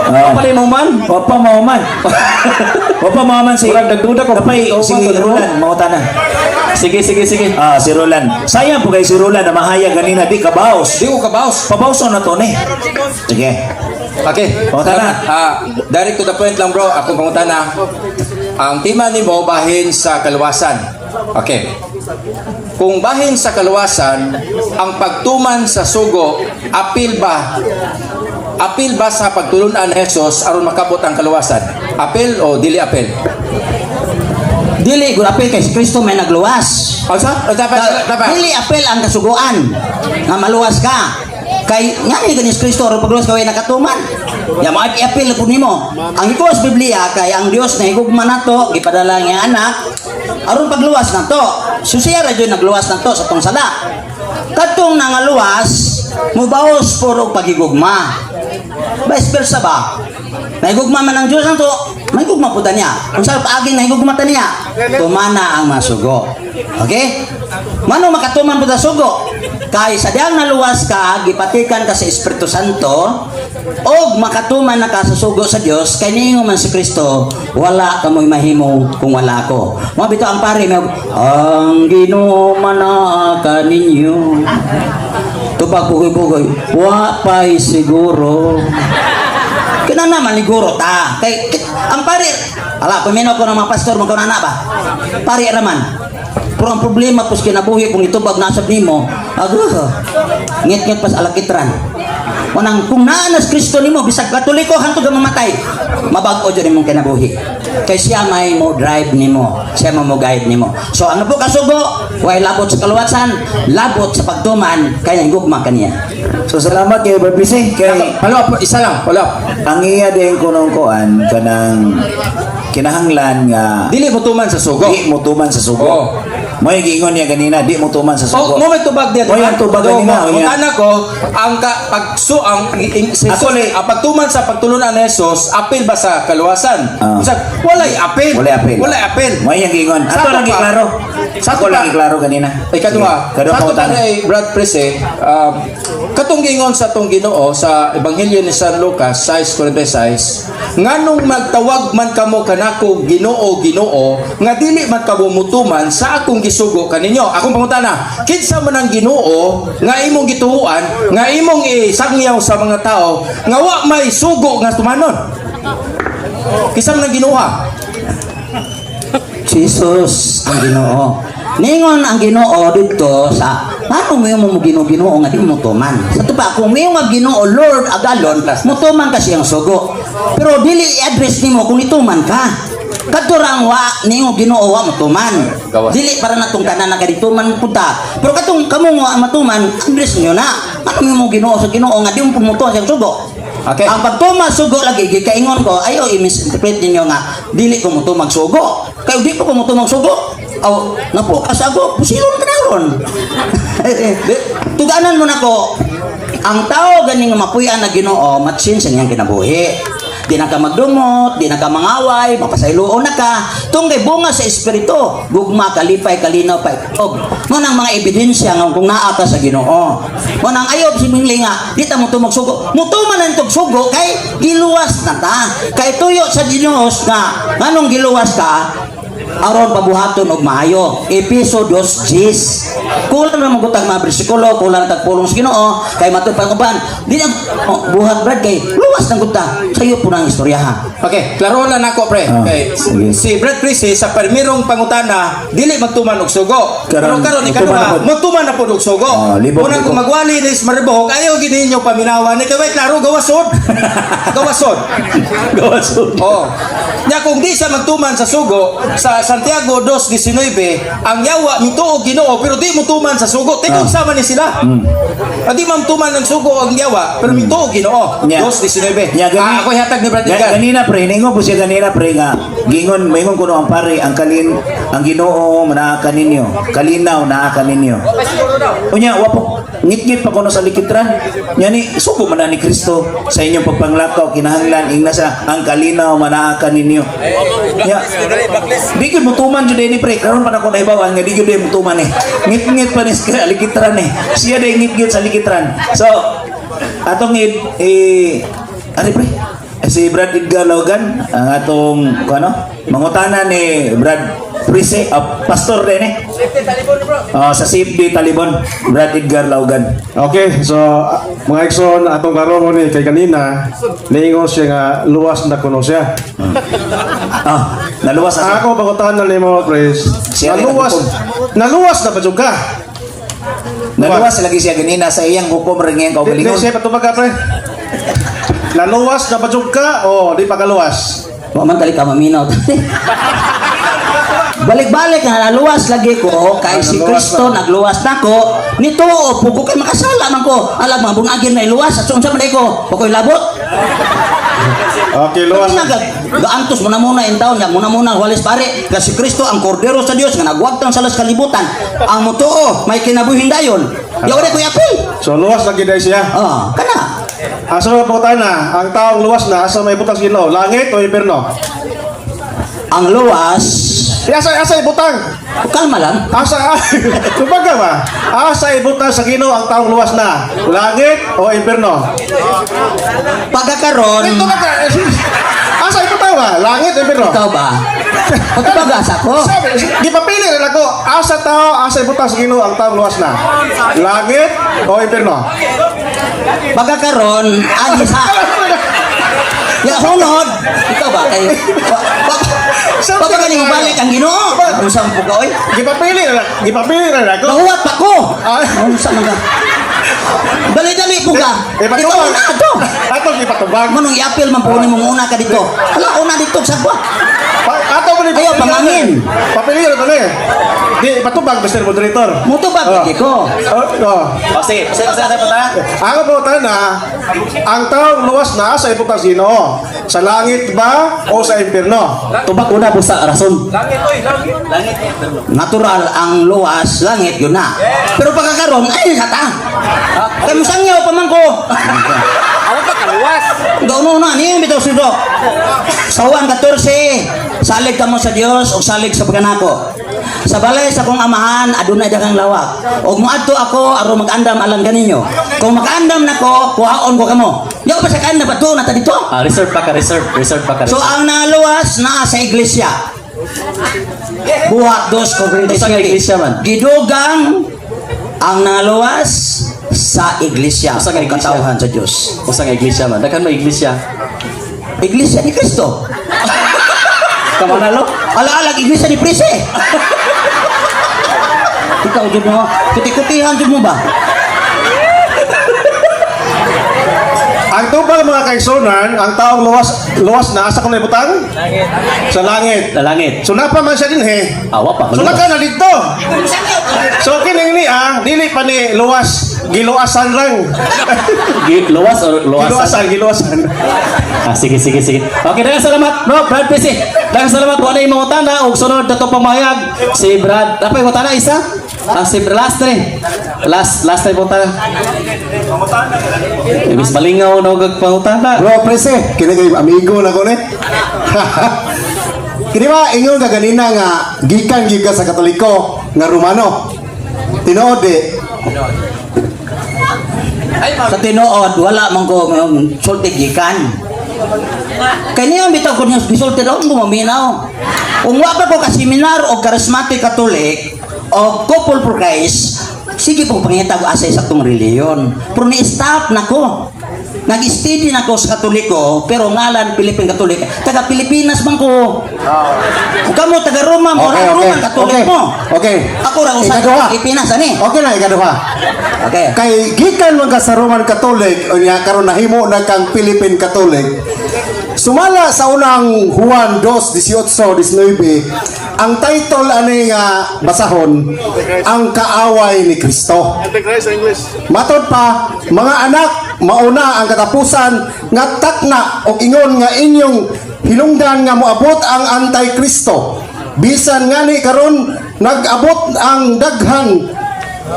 Apa ni mo man? Wapa mauman. Wapa mauman si Kurang nagduda ko. Kapay si Roland mauta na. Sige. Si Roland. Sayang po kay si Roland na mahaya ganina di kabaos. Di ko kabaos. Pabaos na to ni. Sige. Okay. Pangutana. Direct to the point lang bro. Ako pangutana. Ang tema ni mo bahin sa kaluwasan. Okay. Kung bahin sa kaluwasan, ang pagtuman sa sugo, apil ba sa pagtulunan ni Jesus aron makabot ang kaluwasan? Apil o dili apil? Dili gud apel kay si Kristo may nagluwas. Dapat. Dili apel ang kasuguan nga maluwas ka. Kay ngani ganis Kristo ro pagluwas ka way nakatuman. Ya mo apel pud nimo. Ang iko sa Biblia kay ang Dios na higugma nato gipadala nga anak aron pagluwas nato. Susiya ra jud nagluwas nato sa tong sala. Kadtong nangaluwas mubaos puro pagigugma. Vice versa ba? Nahigugma man ang Diyos ang to, mahigugma po ta niya. Kung sa paaging nahigugma ta niya, tumana ang masugo. Okay? Mano makatuman po ta sugo? Kay sa diyang naluwas ka, gipatikan ka sa Espiritu Santo, o makatuman na ka sa sugo sa Diyos, kay niingo man si Kristo, wala ka mo'y mahimo kung wala ko. Mga bito ang pare, ang ginuman na ka ninyo. Tubag pugoy-pugoy, wapay siguro. Kina naman liguro ta. Kay ang pare, ala pamino ko ng mga pastor magkunana ba? Pare raman. Pero ang problema pus kinabuhi kung itubag nasab nimo, agro. Ngit-ngit pas alakitran. Wanang kung naanas Kristo nimo bisag katoliko hantod ka mamatay. Mabag-o jud imong kinabuhi. Kay siya may mo drive nimo, siya mo guide nimo. So ano po kasugo? Way labot sa kaluwasan, labot sa pagtuman kaya gugma kaniya. So salamat kay Barbisi kay Isa lang. ang iya din kunong kuan kanang kinahanglan nga Dili mo tuman sa sugo. di mo tuman sa sugo. Oo. Mo yung giingon niya ganina, di mo tuman sa sugo. Mo may tubag din. Mo yung tubag ganina. Ang anak ko, ang pagtuman sa pagtulunan ni Jesus, apil ba sa kaluwasan? Walay apil. Walay apil. Mo yung giingon. Ato Sakto lang pa. iklaro. Sakto Ako lang pa. iklaro ganina. Ay kadua. Kadua Sakto ko pa tanong. ni Brad Prese, katong gingon sa tong Ginoo sa Ebanghelyo ni San Lucas 6:46, nganong magtawag man kamo kanako Ginoo nga dili man kamo mutuman sa akong gisugo kaninyo. Akong pangutana, kinsa man ang Ginoo nga imong gituhuan, nga imong isangyaw sa mga tao, nga wa may sugo nga tumanon? Kinsa man ang Ginoo? Jesus ang Ginoo. Ningon ang Ginoo dito sa paano mo yung Ginoo nga di mo tuman. Sa tupa kung may nga Ginoo Lord agalon, mutuman ka siyang sugo. Pero dili i-address nimo kung ituman ka. Kadurang wa ningo Ginoo wa mutuman. Dili para natong tanan na kadituman punta. Pero katong kamo nga matuman, address niyo na. Ano mo Ginoo sa Ginoo nga di mo pumutuan siyang sugo. Okay. Ang pagtuma sugo lagi gikaingon ko ayo i-misinterpret ninyo nga dili ko mutumang sugo. Kay di ko mutumang sugo. Aw, napukas ako, pusilon ka na ron. Tuganan mo na ko, ang tao ganing mapuyan na Ginoo, matsin sa niyang kinabuhi. Di na ka magdumot, di na ka mangaway, mapasayloon na ka. Tunggay bunga sa espiritu, gugma, kalipay, kalinaw, paitog. Manang mga ebidensya nga kung naa ka sa Ginoo. Manang ayob si Mingli nga, di ta mo tumagsugo. Mutuman ang tugsugo, kay giluwas na ta. Kay tuyo sa Dinos nga, nganong giluwas ka, aron pabuhaton og maayo. Episo 2:10. Kung kulang na magutag mga bersikulo, kulang tagpulong sa Ginoo, kay matud pang uban. Di na buhat brad kay luwas ng guta. Sayo po nang istoryahan. Okay, klaro lang ako pre. Ah, Okay. sige. Si Brad Prissy sa permirong pangutana dili magtuman og sugo. Pero Karon, karon magtuman na ikaduha, po. magtuman na pud og sugo. Ah, libog, Unang libog. kung magwali ni Maribog, ayaw gini ninyo paminawan. Ni kay klaro gawasod. Gawasod. Gawasod. Oh. Nya kung di sa magtuman sa sugo sa Santiago 2:19, ang yawa mituog Ginoo pero di mo tuman sa sugo. Tingog sama ni sila. Di man tuman ng sugo ang yawa pero mituog Ginoo. Nya. 2:19. Nya, gani- Ako hatag ni Brad Edgar. Ganina pre, ningon po siya ganina pre nga maingon kuno ang pare ang Ginoo manaakan ninyo. Kalinaw naakan ninyo. Unya wapo ngit-ngit pa kuno sa likitran. Nya ni sugo man na ni Kristo sa inyong pagpanglakaw kinahanglan ingna sa ang kalinaw manaakan ninyo. Nya di gyud mo tuman jud ni pre karon pa na ko naibawan nga di gyud mo tuman ngit-ngit pa ni sa likitran siya day ngit-ngit sa likitran. So atong ano pre? Si Brad Edgar Laugan, ang atong mangutana ni Brad Prissy, pastor din sa CFD Talibon, Brad Edgar Laugan. Okay, so mga Ikson, atong karon mo ni kay kanina, niingon siya nga luwas na kuno siya. Naluwas sa Ako bagutan na nimo, Chris. Siya rin Naluwas na ba jud ka? Naluwas lagi siya ganina sa iyang hukom ring iyang Di kaugalingon. siya patubag ka, pre. Naluwas na ba jud ka o di pa kaluwas? Wa man kali ka maminaw. Balik-balik na naluwas lagi ko kay si Naluwas Kristo nagluwas nako. Nito pugo kay makasala man ko. Alam mga bunagin na iluwas sa unsa man ko? Pakoy labot. Okay, luwas. Gaantos muna in taon ya muna walis pare kasi Kristo ang kordero sa Dios nga nagwagtang sa las kalibutan. Ang mutuo may kinabuhin dayon. Ya ore ko yapil. So luwas lagi dai siya. Kana. Asa may bagutan na, ang taong luwas na asa may butang Ginoo, langit o impierno? Ang luwas, Asa ibutang? kalma lang. Asa kumbaga ba? Asa ibutang sa Ginoo ang taong luwas na, langit o impierno? Pagkakaroon, Ito na ka. Asa ibutang ba? Langit o impierno? ikaw ba? Pagkabagasa ko. Sabi, di pa pili rin ako. Asa ibutang sa Ginoo ang taong luwas na, langit o impierno? Pagkakaroon, agis ha. Ya hunod. Ikaw ba kay Pag galing balik ang Ginoo. Unsa mo ka oy? Di pa pili rin ako. Nahuwat pa ko. Ay. Unsa man ka? Dali-dali po ka. Ikaw Ipatubag. na ato. Ato ipatubag. Manong i-appeal man po ni mong una ka dito. Hala, una dito sa ko. Ato mo ni Ayaw, pamangin. Papili rin ito Di ipatubag, Mr. Moderator. Muto ba pigi ko? Sige, sa pa Ako po tayo na, ang taong luwas na sa iputang Ginoo. Sa langit ba o sa impierno? Tubak una po sa rason. Natural ang luwas, langit yun na. Pero pagkakaroon, ay hata. Kaya musangyaw pa man ko. Ano pa kaluwas? Gauno na, niyo bitaw sudo. Sawan 14, salig ka mo sa Dios o salig sa pagkanako. Sa balay sa kong amahan, adunay dakang lawak. Og moadto ako aron mag-andam alang ganinyo. Kung makaandam nako, kuhaon ko kamo. Di ko pa sa kaandam bato na ta dito. Reserve pa ka, reserve pa ka. So ang naluwas na sa iglesia. Buhat 2:47. Sa iglesia man. Gidugang ang naluwas sa iglesia. Sa iglesia. Katauhan sa Dios. Usa nga iglesia man. Daghan may iglesia. Iglesia ni Kristo. Kamanalo? Ala-alag iglesia ni Prissy. Ikaw jud mo. Kuti-kutihan jud mo ba? Ang tubag mga kaigsonan, ang taong luwas na asa ko na ibutang? Sa langit. Sa langit. So napa man siya din Awa pa. So naka na dito. So kining ni dili pa ni luwas, giluasan lang. Luwas or luwasan? Giluasan. Sige. Okay, daghang salamat, bro. Brad Prissy. Daghang salamat po na imong utana ug sunod dato pamayag si Brad. Apa yung utana isa? Si last time. Last time utana. Ibis malingaw na ug pangutana. Bro, prese, kini kay amigo na ko ni. Kini ba ingon ka ganina nga gikan giga sa Katoliko nga Romano. Tinuod di. Sa tinuod, wala man ko sulti gikan. Kanya bitaw ko niya gisulti daw mo maminaw. Kung wa pa ko ka seminar o charismatic Catholic o couple for Christ, sige po pangitag asa sa tong reliyon. Pero ni-stop na ko. Nag-steady na ko sa Katoliko, pero ngalan Pilipin Katolik. Taga Pilipinas man ko. Kamu taga Roma mo, Roman Katolik mo. Okay. Ako ra usa Ikaduha. sa Pilipinas ani. Okay na, ikaduha. Okay. Kay gikan man ka sa Roman Catholic o niya karon nahimo na kang Philippine Catholic. Sumala sa unang Juan 2:18-19, ang title ani nga basahon, ang kaaway ni Kristo. Matod pa, mga anak, mauna ang katapusan nga takna o ingon nga inyong hinungdan nga moabot ang Antikristo. Bisan ngani karon nag-abot ang daghan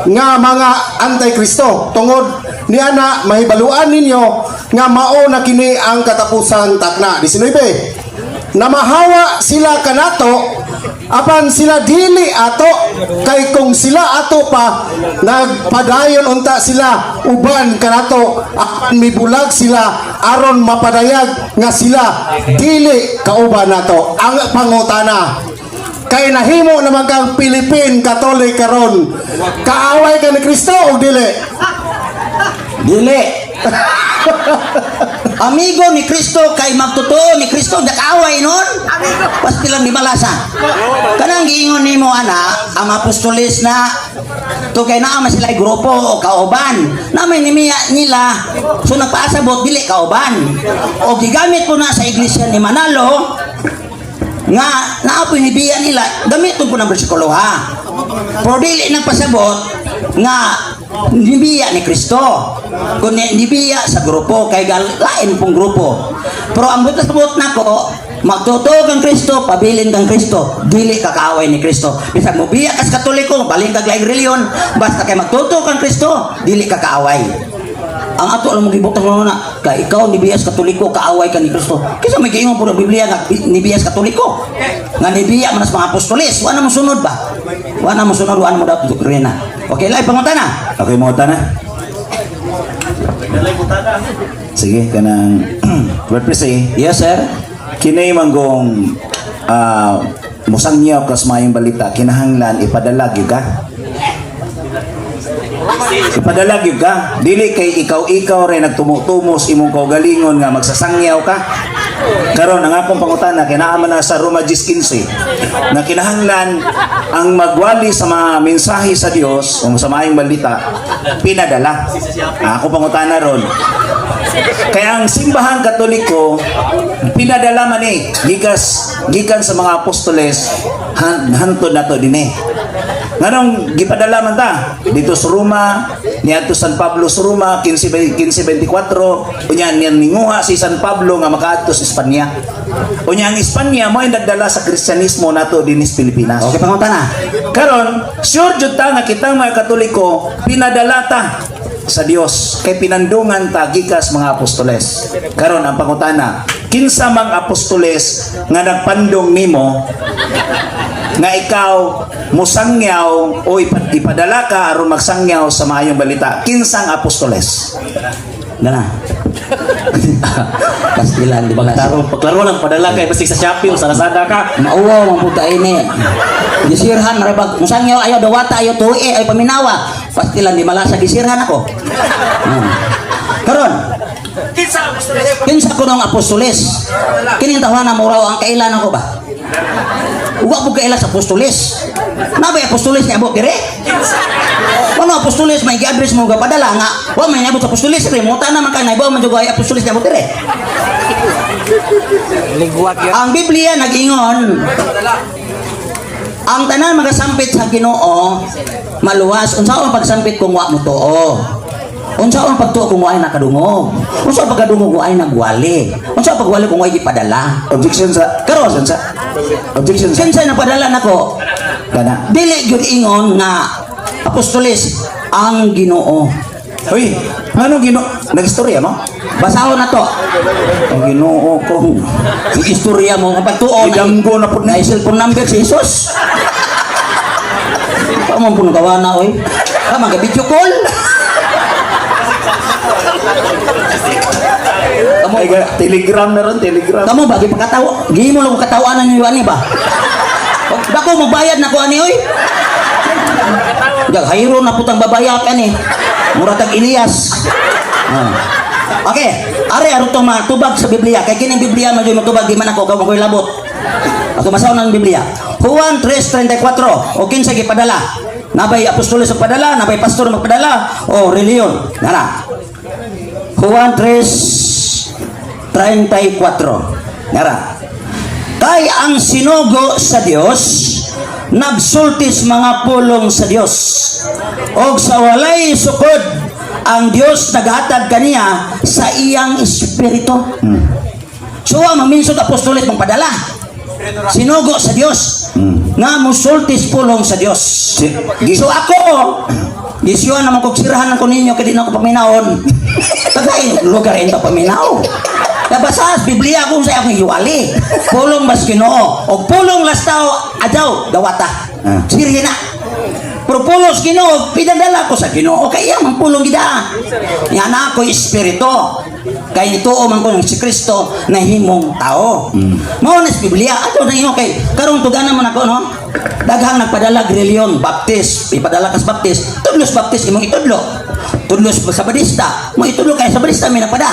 nga mga Antikristo tungod niana mahibaluan ninyo nga mao na kini ang katapusan takna. 19, na mahawa sila kanato apan sila dili ato, kay kung sila ato pa nagpadayon unta sila uban kanato, mibulag sila aron mapadayag nga sila dili kauban nato. Ang pangutana, kay nahimo naman kang Philippine Catholic karon, kaaway ka ni Kristo o dili? Dili. Amigo ni Kristo kay magtotoo ni Kristo nakaaway nun. Pasti lang di malasa. Kanang giingon nimo ana ang apostolis na to kay naa man sila grupo o kauban. Namay nimiya nila so nagpaasabot dili kauban. O gigamit po na sa iglesia ni Manalo nga naapoy nibiya nila gamiton po ng bersikulo ha. Pero dili nagpasabot nga nibiya ni Kristo kundi nibiya sa grupo kay lain pong grupo. Pero ang butas-but nako magtutog ang Kristo, pabilin kang Kristo, dili kakaaway ni Kristo. Bisag mo biya kas Katoliko, baling kag laing reliyon, basta kay magtutog ang Kristo, dili kakaaway. Ang ato alam mo gibutang mo na kay ikaw ni biyas Katoliko kaaway ka ni Kristo. Kisa may giingon po sa Biblia nga ni biyas Katoliko. Nga ni biya man sa mga apostoles, wa na mo sunod ba? Wa na mo sunod, wa na mo dapat rena. Okay, lay pangutana. Okay, mga tana. Sige, kanang represent. Yes, sir. Kinay manggong musangyaw kas mayong balita, kinahanglan ipadala gyud ka. Ipadala gyud ka. Dili kay ikaw rin nagtumo-tumos imong kaugalingon nga magsasangyaw ka. Karon ang akong pangutana kay naa man na sa Roma 10:15 nga kinahanglan ang magwali sa mga mensahe sa Dios o sa mayong balita pinadala. Ako pangutana ron. Kaya ang simbahan Katoliko pinadala man gikan sa mga apostoles hantod nato dinhi. Nganong gipadala man ta dito sa Roma niadto San Pablo sa Roma 1524 unya ninguha si San Pablo nga makaadto sa Espanya. Unya ang Espanya mo ay nagdala sa Kristyanismo nato dinis Pilipinas. Okay, pangutana. Karon sure jud ta nga kitang mga Katoliko pinadala ta sa Dios kay pinandungan ta gikas mga apostoles. Karon ang pangutana, kinsa mang apostoles nga nagpandong nimo nga ikaw musangyaw o ipadala ka aron magsangyaw sa maayong balita, kinsang apostoles? Dana. Pastilan di ba Tarong paglaro lang padala kay basig sa Shopee o sa Lazada ka. mauwaw man puta ini. Gisirhan rabag musangyaw ayo dawata ayo tuwi ay paminawa. Pastilan di malasa gisirhan ako. Karon kinsa ko ng apostoles? Kining tawanan mo raw ang kailan ako ba? Uwa po kailan sa apostoles. Nabay apostoles niya abot dire? Ano apostoles may gi-address mo gapadala nga wa may abot sa apostoles dire mo tanan man kay naibaw man jud ay apostoles niya abot dire. Ang Biblia nag-ingon ang tanan magasampit sa Ginoo maluwas. Unsaon pagsampit kung wa mo tuo? Unsaon pagtuo kung wa ay nakadungog? Unsaon pagkadungog wa ay nagwali? Unsaon pagwali kung wa ay gipadala? Objection sa Karon objection sa kinsa napadala nako? kana. Dili gyud ingon nga apostoles ang Ginoo. Hoy, ano nagistorya mo? Basahon na to. Ang Ginoo ko. Yung istorya mo kapag tuon Idanggo na po na cellphone number si Jesus. Kamu pun gawa na oy. Kamu ga video call. Kamu Ay, telegram na ron, telegram. kamu bagi pakatawa. Gihimo lang ko katawanan niyo ani ba? Bako magbayad na ko ani oy. Jag hayro na putang babayat ani. Mura tag Elias. Okay, are aron to matubag sa Biblia. Kay kining Biblia medyo matubag di man ako kamoy labot. Ako masaw ng Biblia. Juan 3:34. O kinsa gipadala? Nabay apostoles sa padala, nabay pastor magpadala o reliyon. Nara. Juan 3:34. Nara. Kay ang sinugo sa Dios nagsultis mga pulong sa Dios. Og sa walay sukod ang Dios naghatag kaniya sa iyang espiritu. So ang maminsod apostoles magpadala. Sinugo sa Dios. Nga musultis pulong sa Dios. So ako, gisyon naman kong sirahan ko ninyo kaya di na ako paminaon. Tagay, lugar ito paminaw. Nabasa sa Biblia kung sa akong iwali. Pulong mas Ginoo. O pulong lastaw, adaw, dawata. Sirhi na. Pero pulos Ginoo, pinadala ko sa Ginoo. Kaya mang pulong gida. Yan ako espiritu. Kaya ito man ko ng si Kristo na himong tao. Mao na sa Biblia. Ato na inyo kay karong tuganan man ako, no? Daghang nagpadala reliyon, baptis, ipadala kas baptis, tudlos baptis imong itudlo. Tudlos sa badista, mo itudlo kay sa badista may napada.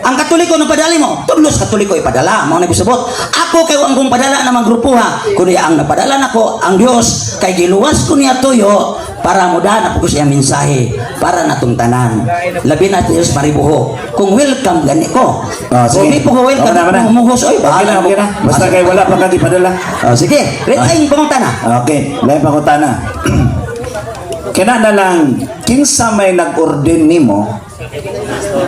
Ang Katoliko no padali mo, tudlos Katoliko ipadala. Mao na bisabot. Ako kay ang kong padala namang grupo ha. Kundi ang napadala nako ang Dios kay giluwas ko niya tuyo para mudahan ako siya mensahe para natong tanan. Labi na Dios maribuho. Kung welcome gani ko. Kung di po ko welcome, mumuhos oy bahala Okay na. Basta kay wala pa ka ipadala. Sige, lain pangunta na. Okay, lain pa ko tana. Kena na lang kinsa may nag-ordain nimo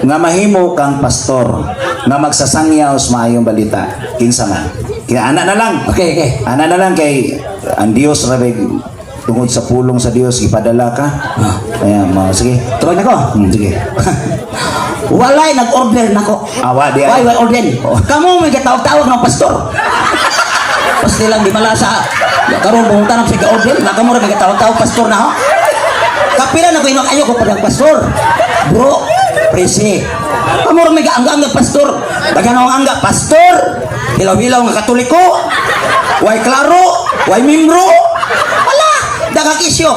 nga mahimo kang pastor nga magsasangyaw sa maayong balita. Kinsa man. Kaya ana na lang. Okay. Ana na lang kay ang Dios rabig tungod sa pulong sa Dios ipadala ka. Kaya sige. Tuwag na ko. Sige. Walay nag-order nako. Awa di Why order? Kamu may gatawag-tawag ng pastor. Pasti lang di malasa. Karon pumunta na sa order, na kamo ra may gatawag-tawag pastor na ho. Kapila na ko inok ayo ko padang pastor. Bro, presi. Kamu ra may gaangga pastor. Daganaw angga pastor. Hilaw-hilaw nga Katoliko. Way klaro, way membro. Wala, daghang isyo.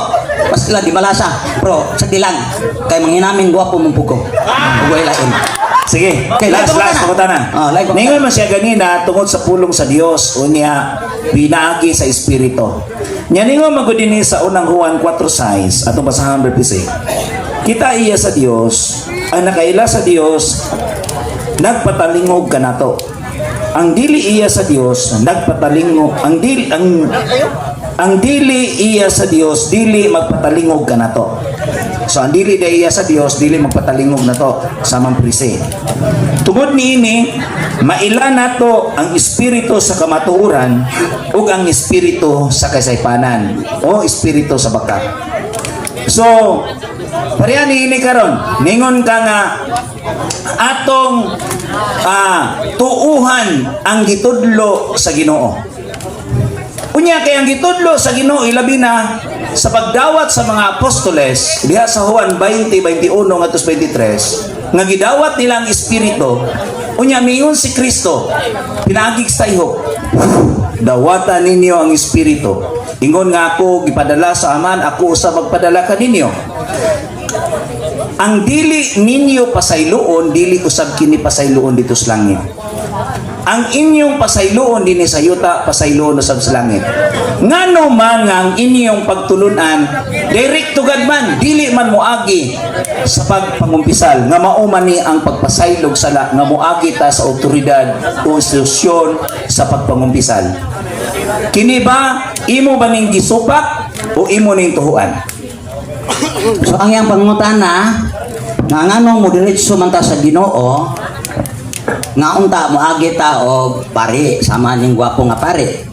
Pasti lang di malasa. Bro, sagdi lang. Kay manginamin gwapo mong puko. Ugay lain. Sige, Okay, last lain ko pa na. lain pa Ningon man siya ganina tungod sa pulong sa Dios unya pinaagi sa espiritu. Nya ningon magud dinhi sa unang Juan 4:6 atong basahan berpisi. Kita iya sa Dios, ang nakaila sa Dios nagpatalingog kanato. Ang dili iya sa Dios nagpatalingog, ang dili iya sa Dios dili magpatalingog kanato. So ang dili da iya sa Dios dili magpatalingog nato sa prisi. Tungod niini maila nato ang espiritu sa kamatuoran ug ang espiritu sa kasaypanan o espiritu sa bakat. So pareha niini karon ningon ka nga atong tuuhan ang gitudlo sa Ginoo. Unya kay ang gitudlo sa Ginoo ilabi na sa pagdawat sa mga apostoles diha sa Juan 20:21 ngadto 23 nga gidawat nila ang espiritu unya miingon si Kristo pinagig sa ihok dawatan ninyo ang espiritu ingon nga ako gipadala sa Aman ako usa magpadala kaninyo ang dili ninyo pasayloon dili usab kini pasayloon dito sa langit. Ang inyong pasayloon dinhi sa yuta pasayloon usab sa langit. Ngano man nga ang inyong pagtulunan direct to God man dili man moagi sa pagpangumpisal nga mao man ni ang pagpasaylog sala nga moagi ta sa awtoridad o institusyon sa pagpangumpisal. Kini ba imo ba ning gisupak o imo ning tuhuan? So ang iyang pangutana nga nganong mo diretso man ta sa Ginoo nga unta mo agi ta og pare sama ning gwapo nga pare.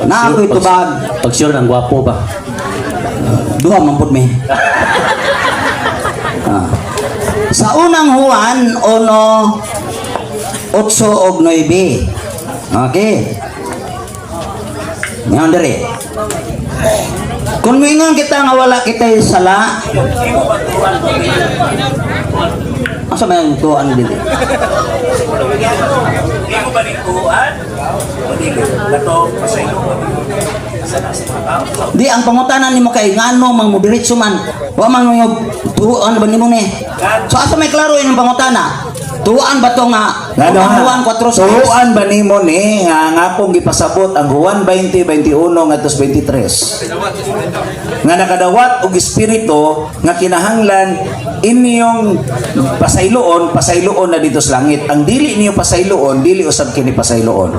Na ako itubag Pag sure ng gwapo ba? duha man pud mi. Sa unang Juan 1:8 og 9. Okay. Ngayon dere. Kung mingon kita nga wala kita'y sala, asa may ang tuan dito? Imo ba ning tuhuan? O dili? Nato pasayloon. Di ang pangutanan nimo kay ngano mang mobiritso man. Wa man mo tuon ba nimo ni? So asa may klaro yung pangutana? Tuan ba to nga? Ngano ha? Juan 4:6. Tuhuan ba nimo ni nga pong gipasabot ang Juan 20:21 ngadto 23. Nga nakadawat og espiritu nga kinahanglan inyong pasayloon na dito sa langit. Ang dili niyo pasayloon, dili usab kini pasayloon.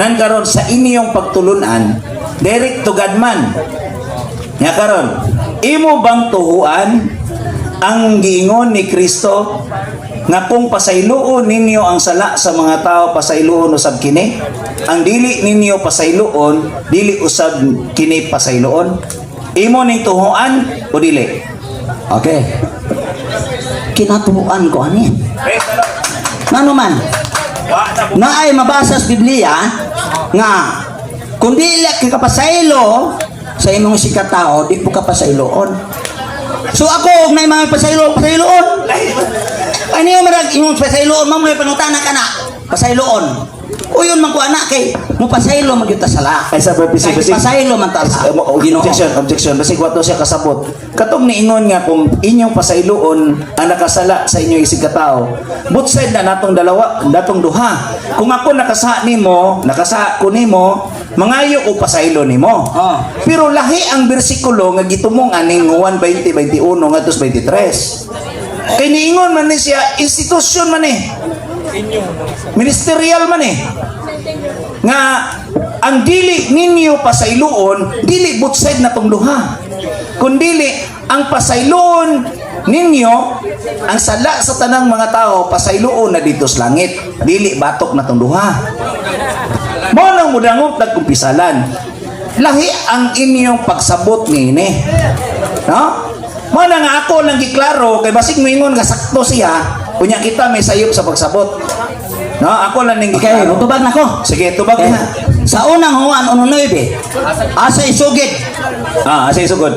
Nan karon sa inyong pagtulunan, direct to God man. Nya karon, imo bang tuhuan ang giingon ni Kristo nga kung pasayloon ninyo ang sala sa mga tao, pasayloon usab kini? Ang dili ninyo pasayloon, dili usab kini pasayloon? Imo ning tuhuan o dili? Okay. Kinatuan ko ani. Ngano man? Na ay mabasa sa Biblia nga kung dili ka kapasaylo sa imong sikatao, di po ka pasayloon. So ako na mga pasayloon. Ay niyo marag imong pasayloon, mamo may pangutana ka na. Pasayloon. O yun man ko anak kay mo pasaylo magyuta sala. Ay sa purpose Kay pasaylo man ta sa Ginoo. objection basig wato siya kasabot. Katong niingon nga kung inyong pasayloon ang nakasala sa inyong isig katao, both side na natong dalawa, natong duha. Kung ako nakasa ko nimo, mangayo o pasaylo nimo. Oh. Pero lahi ang bersikulo nga gitumong aning Juan 20:21 ngadto 23. Kay niingon man ni siya institusyon man ministerial man nga ang dili ninyo pasayloon, dili both side na tong duha, kundili ang pasayloon ninyo ang sala sa tanang mga tao, pasayloon na dito sa langit, dili batok na tong duha. Mo nang mudangot nagkumpisalan, lahi ang inyong pagsabot niini, no? Mo na nga ako lang giklaro kay basig moingon nga sakto siya, unya kita may sayop sa pagsabot. No, ako lang ning Okay, giklaro. mutubag na ko. Sige, tubag Okay. na. Sa unang Juan 1:9, asa isugid. Sige, sugod.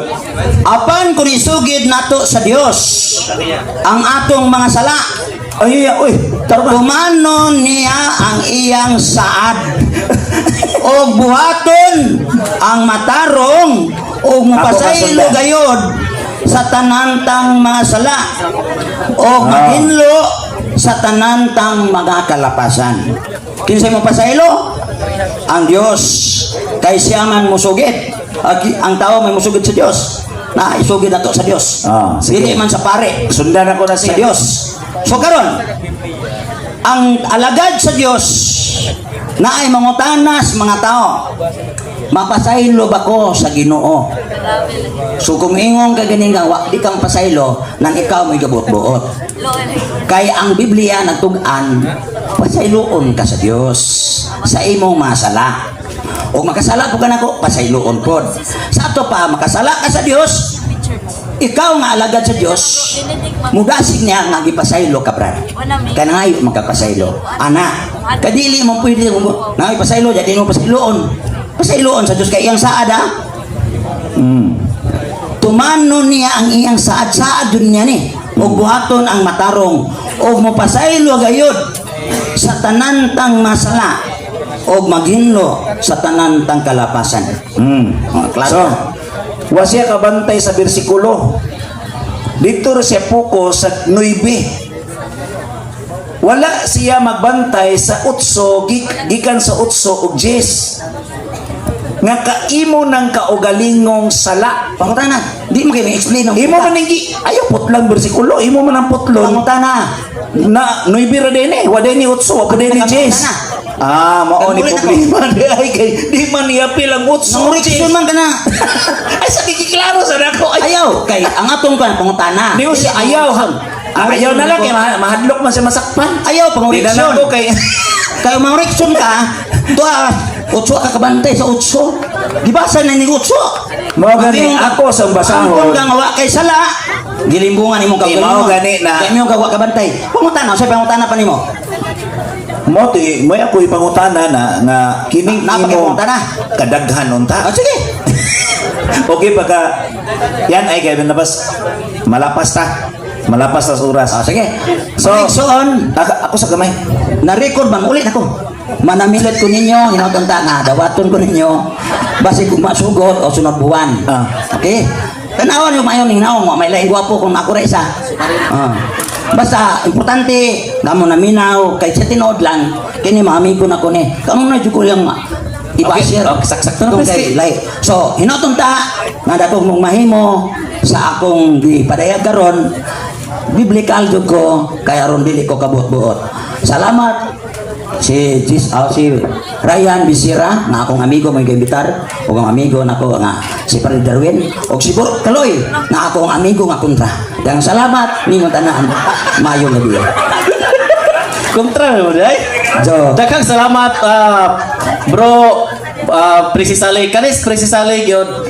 Apan kung isugid nato sa Dios ang atong mga sala, Ay, uy, taro ba? tumanon niya ang iyang saad o buhaton ang matarong o mapasaylo kasundan. gayod sa tanantang mga sala o maginlo sa tanantang mga kalapasan. Kinsay mo pasaylo? Ang Dios. Kay siya man musugid. Ang tao may musugid sa Dios. Na isugid nato sa Dios. Sige. Dili man sa pare. Sundan ako na Sa siya. Dios. So karon, ang alagad sa Dios na ay mangutanas mga tao, mapasaylo ba ko sa Ginoo? So kung ingong ka ganing nga, di kang pasaylo nang ikaw may gabot-buot. Kay ang Biblia nagtug-an, pasayloon ka sa Dios sa imong masala. O makasala po ka na ko, pasayloon pod. Sa ato pa, makasala ka sa Dios, ikaw nga alagad sa Dios, mugasig niya nga gipasaylo ka brad. Kanayo magkapasaylo. Ana, kadili mo pwede mo na ipasaylo, jadi mo pasayloon. Pasayloon sa Dios kay iyang saad ha. Tumanon niya ang iyang saad niya ni. O buhaton ang matarong. O mapasaylo gayod sa tanantang masala. O maghinlo sa tanantang kalapasan. Klaro. So, wa siya kabantay sa bersikulo. Dito siya puko sa 9. Wala siya magbantay sa 8, gikan sa 8 ug 10. Nga kaimo ng kaugalingong sala. Pangutana, di mo kayo explain ang Imo man ngi ayaw putlang bersikulo, imo man ang putlon. Pangutana. Na 9 ra din wa din ni 8, wa din ni 10. Mao ni problema di ay kay di man niya pilang 8. Nangureksyon man ka na. Ay sa kikiklaro sa nako. Ayaw, kay ang atong pangutana. Di mo siya ayaw ha. Ayaw na lang kay mahadlok man siya masakpan. Ayaw, Di na pangureksyon. ko kay Kaya mangureksyon ka, utso ka kabantay sa utso. Di ba sa nani utso? Mao gani ako sa basahon. Ang kang awa kay sala, gilimbungan imong Di mao gani na. Kaya imong kagwa kabantay. Pangutana, sa pangutana pa nimo. Mo ti mo ako ipangutana na nga kining imo Napakingutana. kadaghan unta. Sige. Okay pagka yan ay kay nabas malapas ta. Malapas ta sa oras. Sige. So, Next on, ako sa gamay. na-record man ulit ako. manamilit ko ninyo, hinatunta nga, dawaton ko ninyo, basi kung masugot o sunod buwan. Okay? Tanawan yung mayon ng naong, may laing gwapo kung ako rin isa. Basta, importante, namo na minaw, kahit sa tinood lang, kini mami ko na ko ni, kamo na dyan ko yung ibasir. Okay, saksak na, Preski. So, hinatunta, nga datong mong mahimo, sa akong di padayag karon, biblikal jud ko kaya aron dili ko kabuot-buot. Salamat si Ryan Bisira na akong amigo may gibitar ug ang amigo nako nga si Paul Darwin ug si Bur Kaloy na akong amigo nga kontra. Yang salamat ninyo tanan. Mayo nga dia. Kontra mo day. So, Daghang salamat bro Presi Saleh kanis Presi Saleh gyud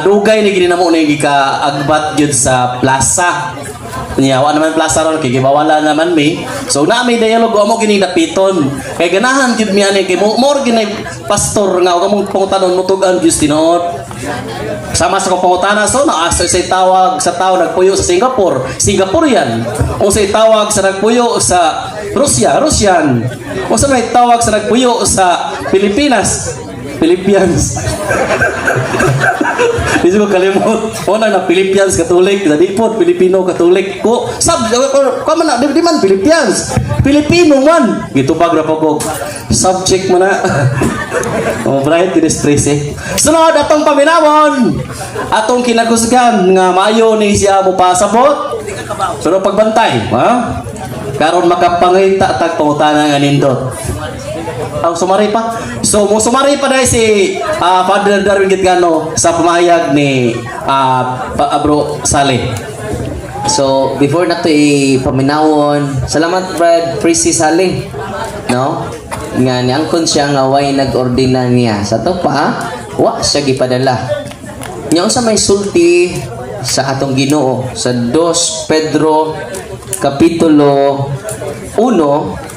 dugay ni gid namo ni gika-agbat gyud sa plaza. Niyawa naman plaza ron kay gibawala naman mi. So na may dialogue amo gini napiton. Kay ganahan gyud mi ani kay more ginay pastor nga ug among pangutanon mutugan gyud tinuod. Sama sa pangutana so na sa tawag sa tao nagpuyo sa Singapore, Singaporean. O sa tawag sa nagpuyo sa Russia, Russian. O sa may tawag sa nagpuyo sa Pilipinas, Philippines. Hindi ko kalimot. Una na Philippines Catholic, dadi po Filipino Catholic. Ko man na di man Philippines. Filipino man. Gitubag ra pa ko. Subject mo na. Oh, bright din stress eh. Sunod atong paminawon. Atong kinakusgan nga maayo ni siya mo pasabot. Pero pagbantay, ha? Karon makapangita tag pangutana nga nindot. Ang sumari pa. So, mo sumari pa dahil si Father Darwin Gitgano sa pamahayag ni Bro Saleh. So, before na to ipaminawon, salamat Brad Presi Saleh. No? Nga niangkon siya nga way nag-ordina niya. Sa to pa, wa siya gipadala. Nya sa may sulti sa atong Ginoo sa 2 Pedro Kapitulo 1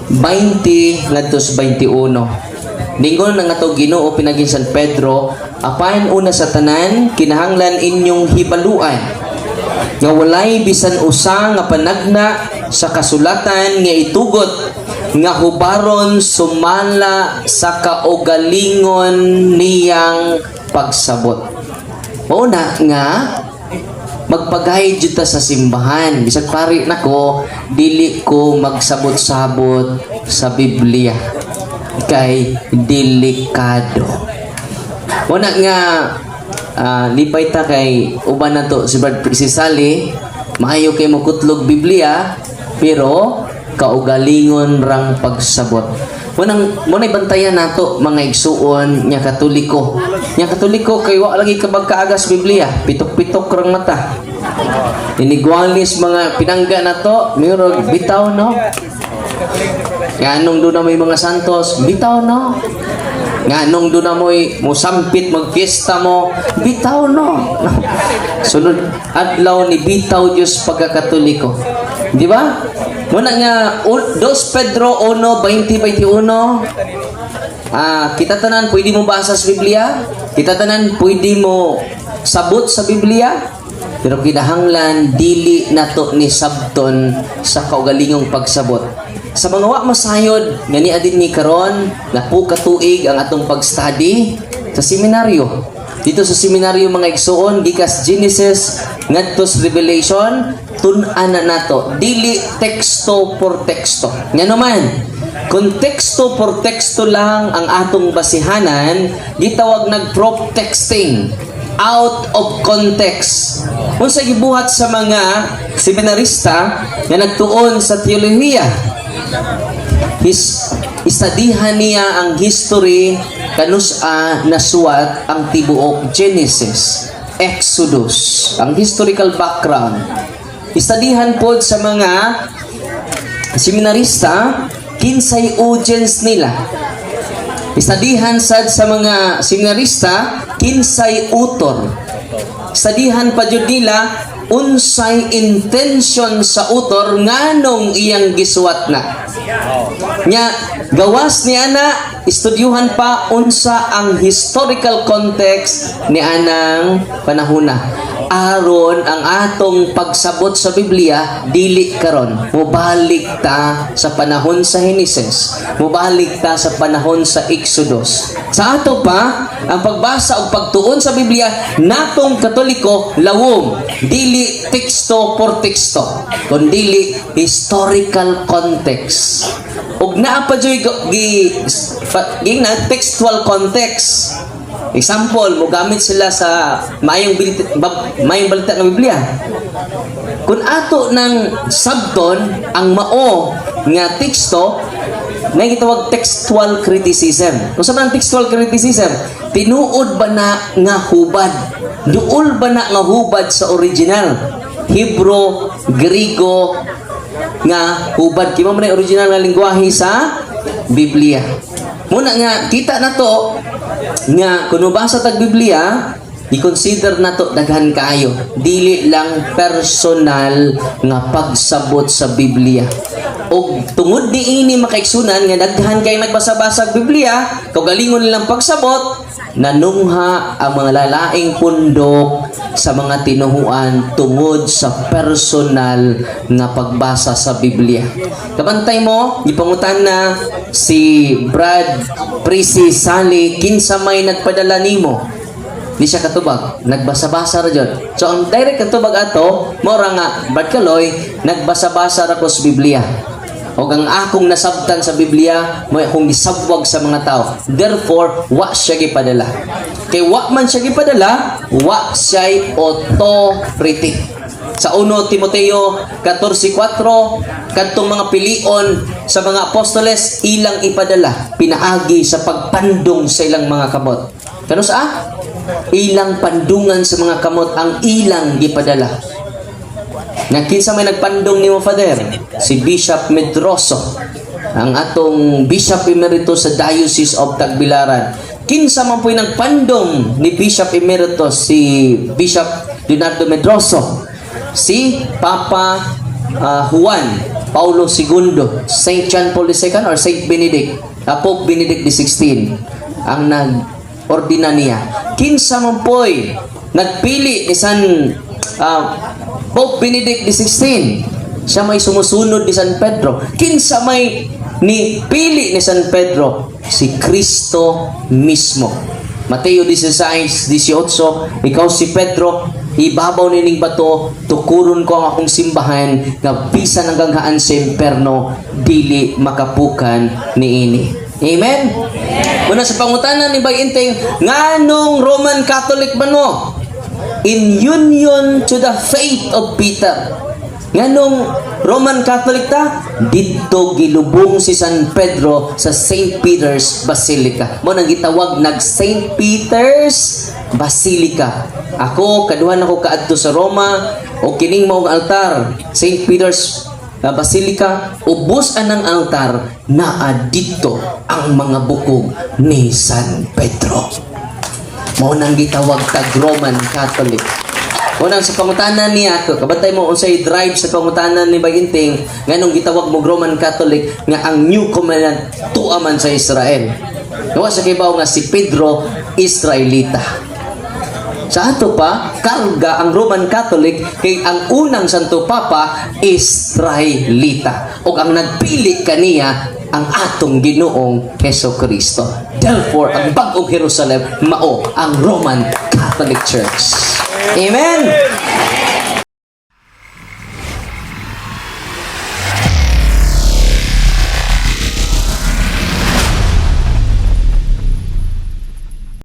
20 ngadto 21. Ningon ang atong Ginoo pinagin San Pedro, apayan una sa tanan kinahanglan inyong hibaluan nga walay bisan usa nga panagna sa kasulatan nga itugot nga hubaron sumala sa kaugalingon niyang pagsabot. Una nga magpagayad jud ta sa simbahan. Bisag pari nako, dili ko magsabot-sabot sa Biblia. Kay delikado. Una nga lipay ta kay uban na to si Brad Presi Saleh, maayo kay mo kutlog Biblia, pero kaugalingon rang pagsabot. Muna'y bantayan nato mga igsuon nya Katoliko. Nya Katoliko kay wa lagi kabagkaagas Biblia, pitok-pitok rang mata. Inigwalis mga pinangga nato, mirog bitaw no. Nganong do na may mga santos, bitaw no. Nganong do na mo'y musampit magfiesta mo, bitaw no. Sunod adlaw ni bitaw Dios pagkakatoliko. Di ba? Muna nga 2 Pedro 1:20-21. Kita tanan pwede mo basa sa Biblia, kita tanan pwede mo sabot sa Biblia, pero kinahanglan dili nato ni sabton sa kaugalingong pagsabot. Sa mga wa masayod nga ni adin ni karon na po katuig ang atong pag-study sa seminaryo. Dito sa seminaryo mga igsuon gikas Genesis ngadto sa Revelation, tun-an na nato dili teksto por teksto. Ngano man, kung teksto por teksto lang ang atong basihanan, gitawag nag-prop texting, out of context. Kung sa gibuhat sa mga seminarista na nagtuon sa teolohiya, istadihan niya ang history kanus-a nasuwat ang tibuok Genesis, Exodus, ang historical background. Istadihan po sa mga seminarista kinsay audience nila. Istadihan sad sa mga seminarista kinsay author. Istadihan pa jud nila unsay intention sa author nganong iyang gisuwat na. Nya gawas ni ana istudyuhan pa unsa ang historical context ni anang panahona. Aron ang atong pagsabot sa Biblia dili karon. Mubalik ta sa panahon sa Genesis. Mubalik ta sa panahon sa Exodus. Sa ato pa ang pagbasa o pagtuon sa Biblia natong Katoliko lawom, dili teksto por teksto, kundi historical context. Ug naa pa joy gi na textual context. Example, mo gamit sila sa mayong balita ng Biblia. Kung ato ng sabton ang mao nga teksto, may gitawag textual criticism. Kung sa man textual criticism, tinuod ba na nga hubad? Duol ba na nga hubad sa original? Hebro, Griego, nga hubad. Kimo man ang original nga lingwahe sa Biblia. Muna nga, kita na to, nga kung nabasa tag Biblia, i-consider na to daghan kaayo. Dili lang personal nga pagsabot sa Biblia. O tungod ni ini makaigsunan nga daghan kay nagbasa-basa Biblia, kaugalingon nilang pagsabot, nanungha ang mga lalaing pundok sa mga tinuhuan tungod sa personal nga pagbasa sa Biblia. Kabantay mo, ipangutan na si Brad Prisi Sali, kinsa may nagpadala nimo. Di siya katubag, nagbasa-basa ra jud. So ang direct katubag ato, mora nga Brad Kaloy, nagbasa-basa ra ko sa Biblia. O ang akong nasabtan sa Biblia, mo akong gisabwag sa mga tao. Therefore, wa siya gipadala. Kay wa man siya gipadala, wa siya'y authority. Sa 1 Timoteo 14:4, kadtong mga pilion sa mga apostoles, ilang ipadala, pinaagi sa pagpandong sa ilang mga kamot. Kano sa? Ilang pandungan sa mga kamot ang ilang gipadala. Nakinsa may nagpandong ni mo, Father? Si Bishop Medroso, ang atong Bishop Emeritus sa Diocese of Tagbilaran. Kinsa man po'y nagpandong ni Bishop Emeritus, si Bishop Leonardo Medroso, si Papa Juan Paulo II, St. John Paul II or St. Benedict, Pope Benedict XVI, ang nag-ordina niya. Kinsa man po'y nagpili ni San Pope Benedict XVI, siya may sumusunod ni San Pedro. Kinsa may ni pili ni San Pedro? Si Kristo mismo. Mateo 16:18, ikaw si Pedro, ibabaw nining bato, tukuron ko ang akong simbahan, nga bisan hanggang haan sa imperno, dili makapukan niini. Amen? Muna sa pangutanan ni Baginting, nganong Roman Catholic ba no? In union to the faith of Peter. Nganong Roman Catholic ta? Dito gilubong si San Pedro sa St. Peter's Basilica. Mo nang gitawag nag St. Peter's Basilica. Ako kaduhan ako kaadto sa Roma o kining maong altar, St. Peter's Basilica, ubos anang altar naa dito ang mga bukog ni San Pedro. Mao nang gitawag tag Roman Catholic. Unang sa pangutanan niya, kabantay mo unsay drive sa pangutanan ni Baginting, nganong gitawag mo Roman Catholic nga ang new covenant tuwa man sa Israel. Nawa sa kibaw nga si Pedro Israelita. Sa ato pa, karga ang Roman Catholic kay ang unang Santo Papa Israelita. O ang nagpili kaniya ang atong Ginoong Hesukristo. Therefore, ang bagong Jerusalem mao ang Roman Catholic Church. Amen.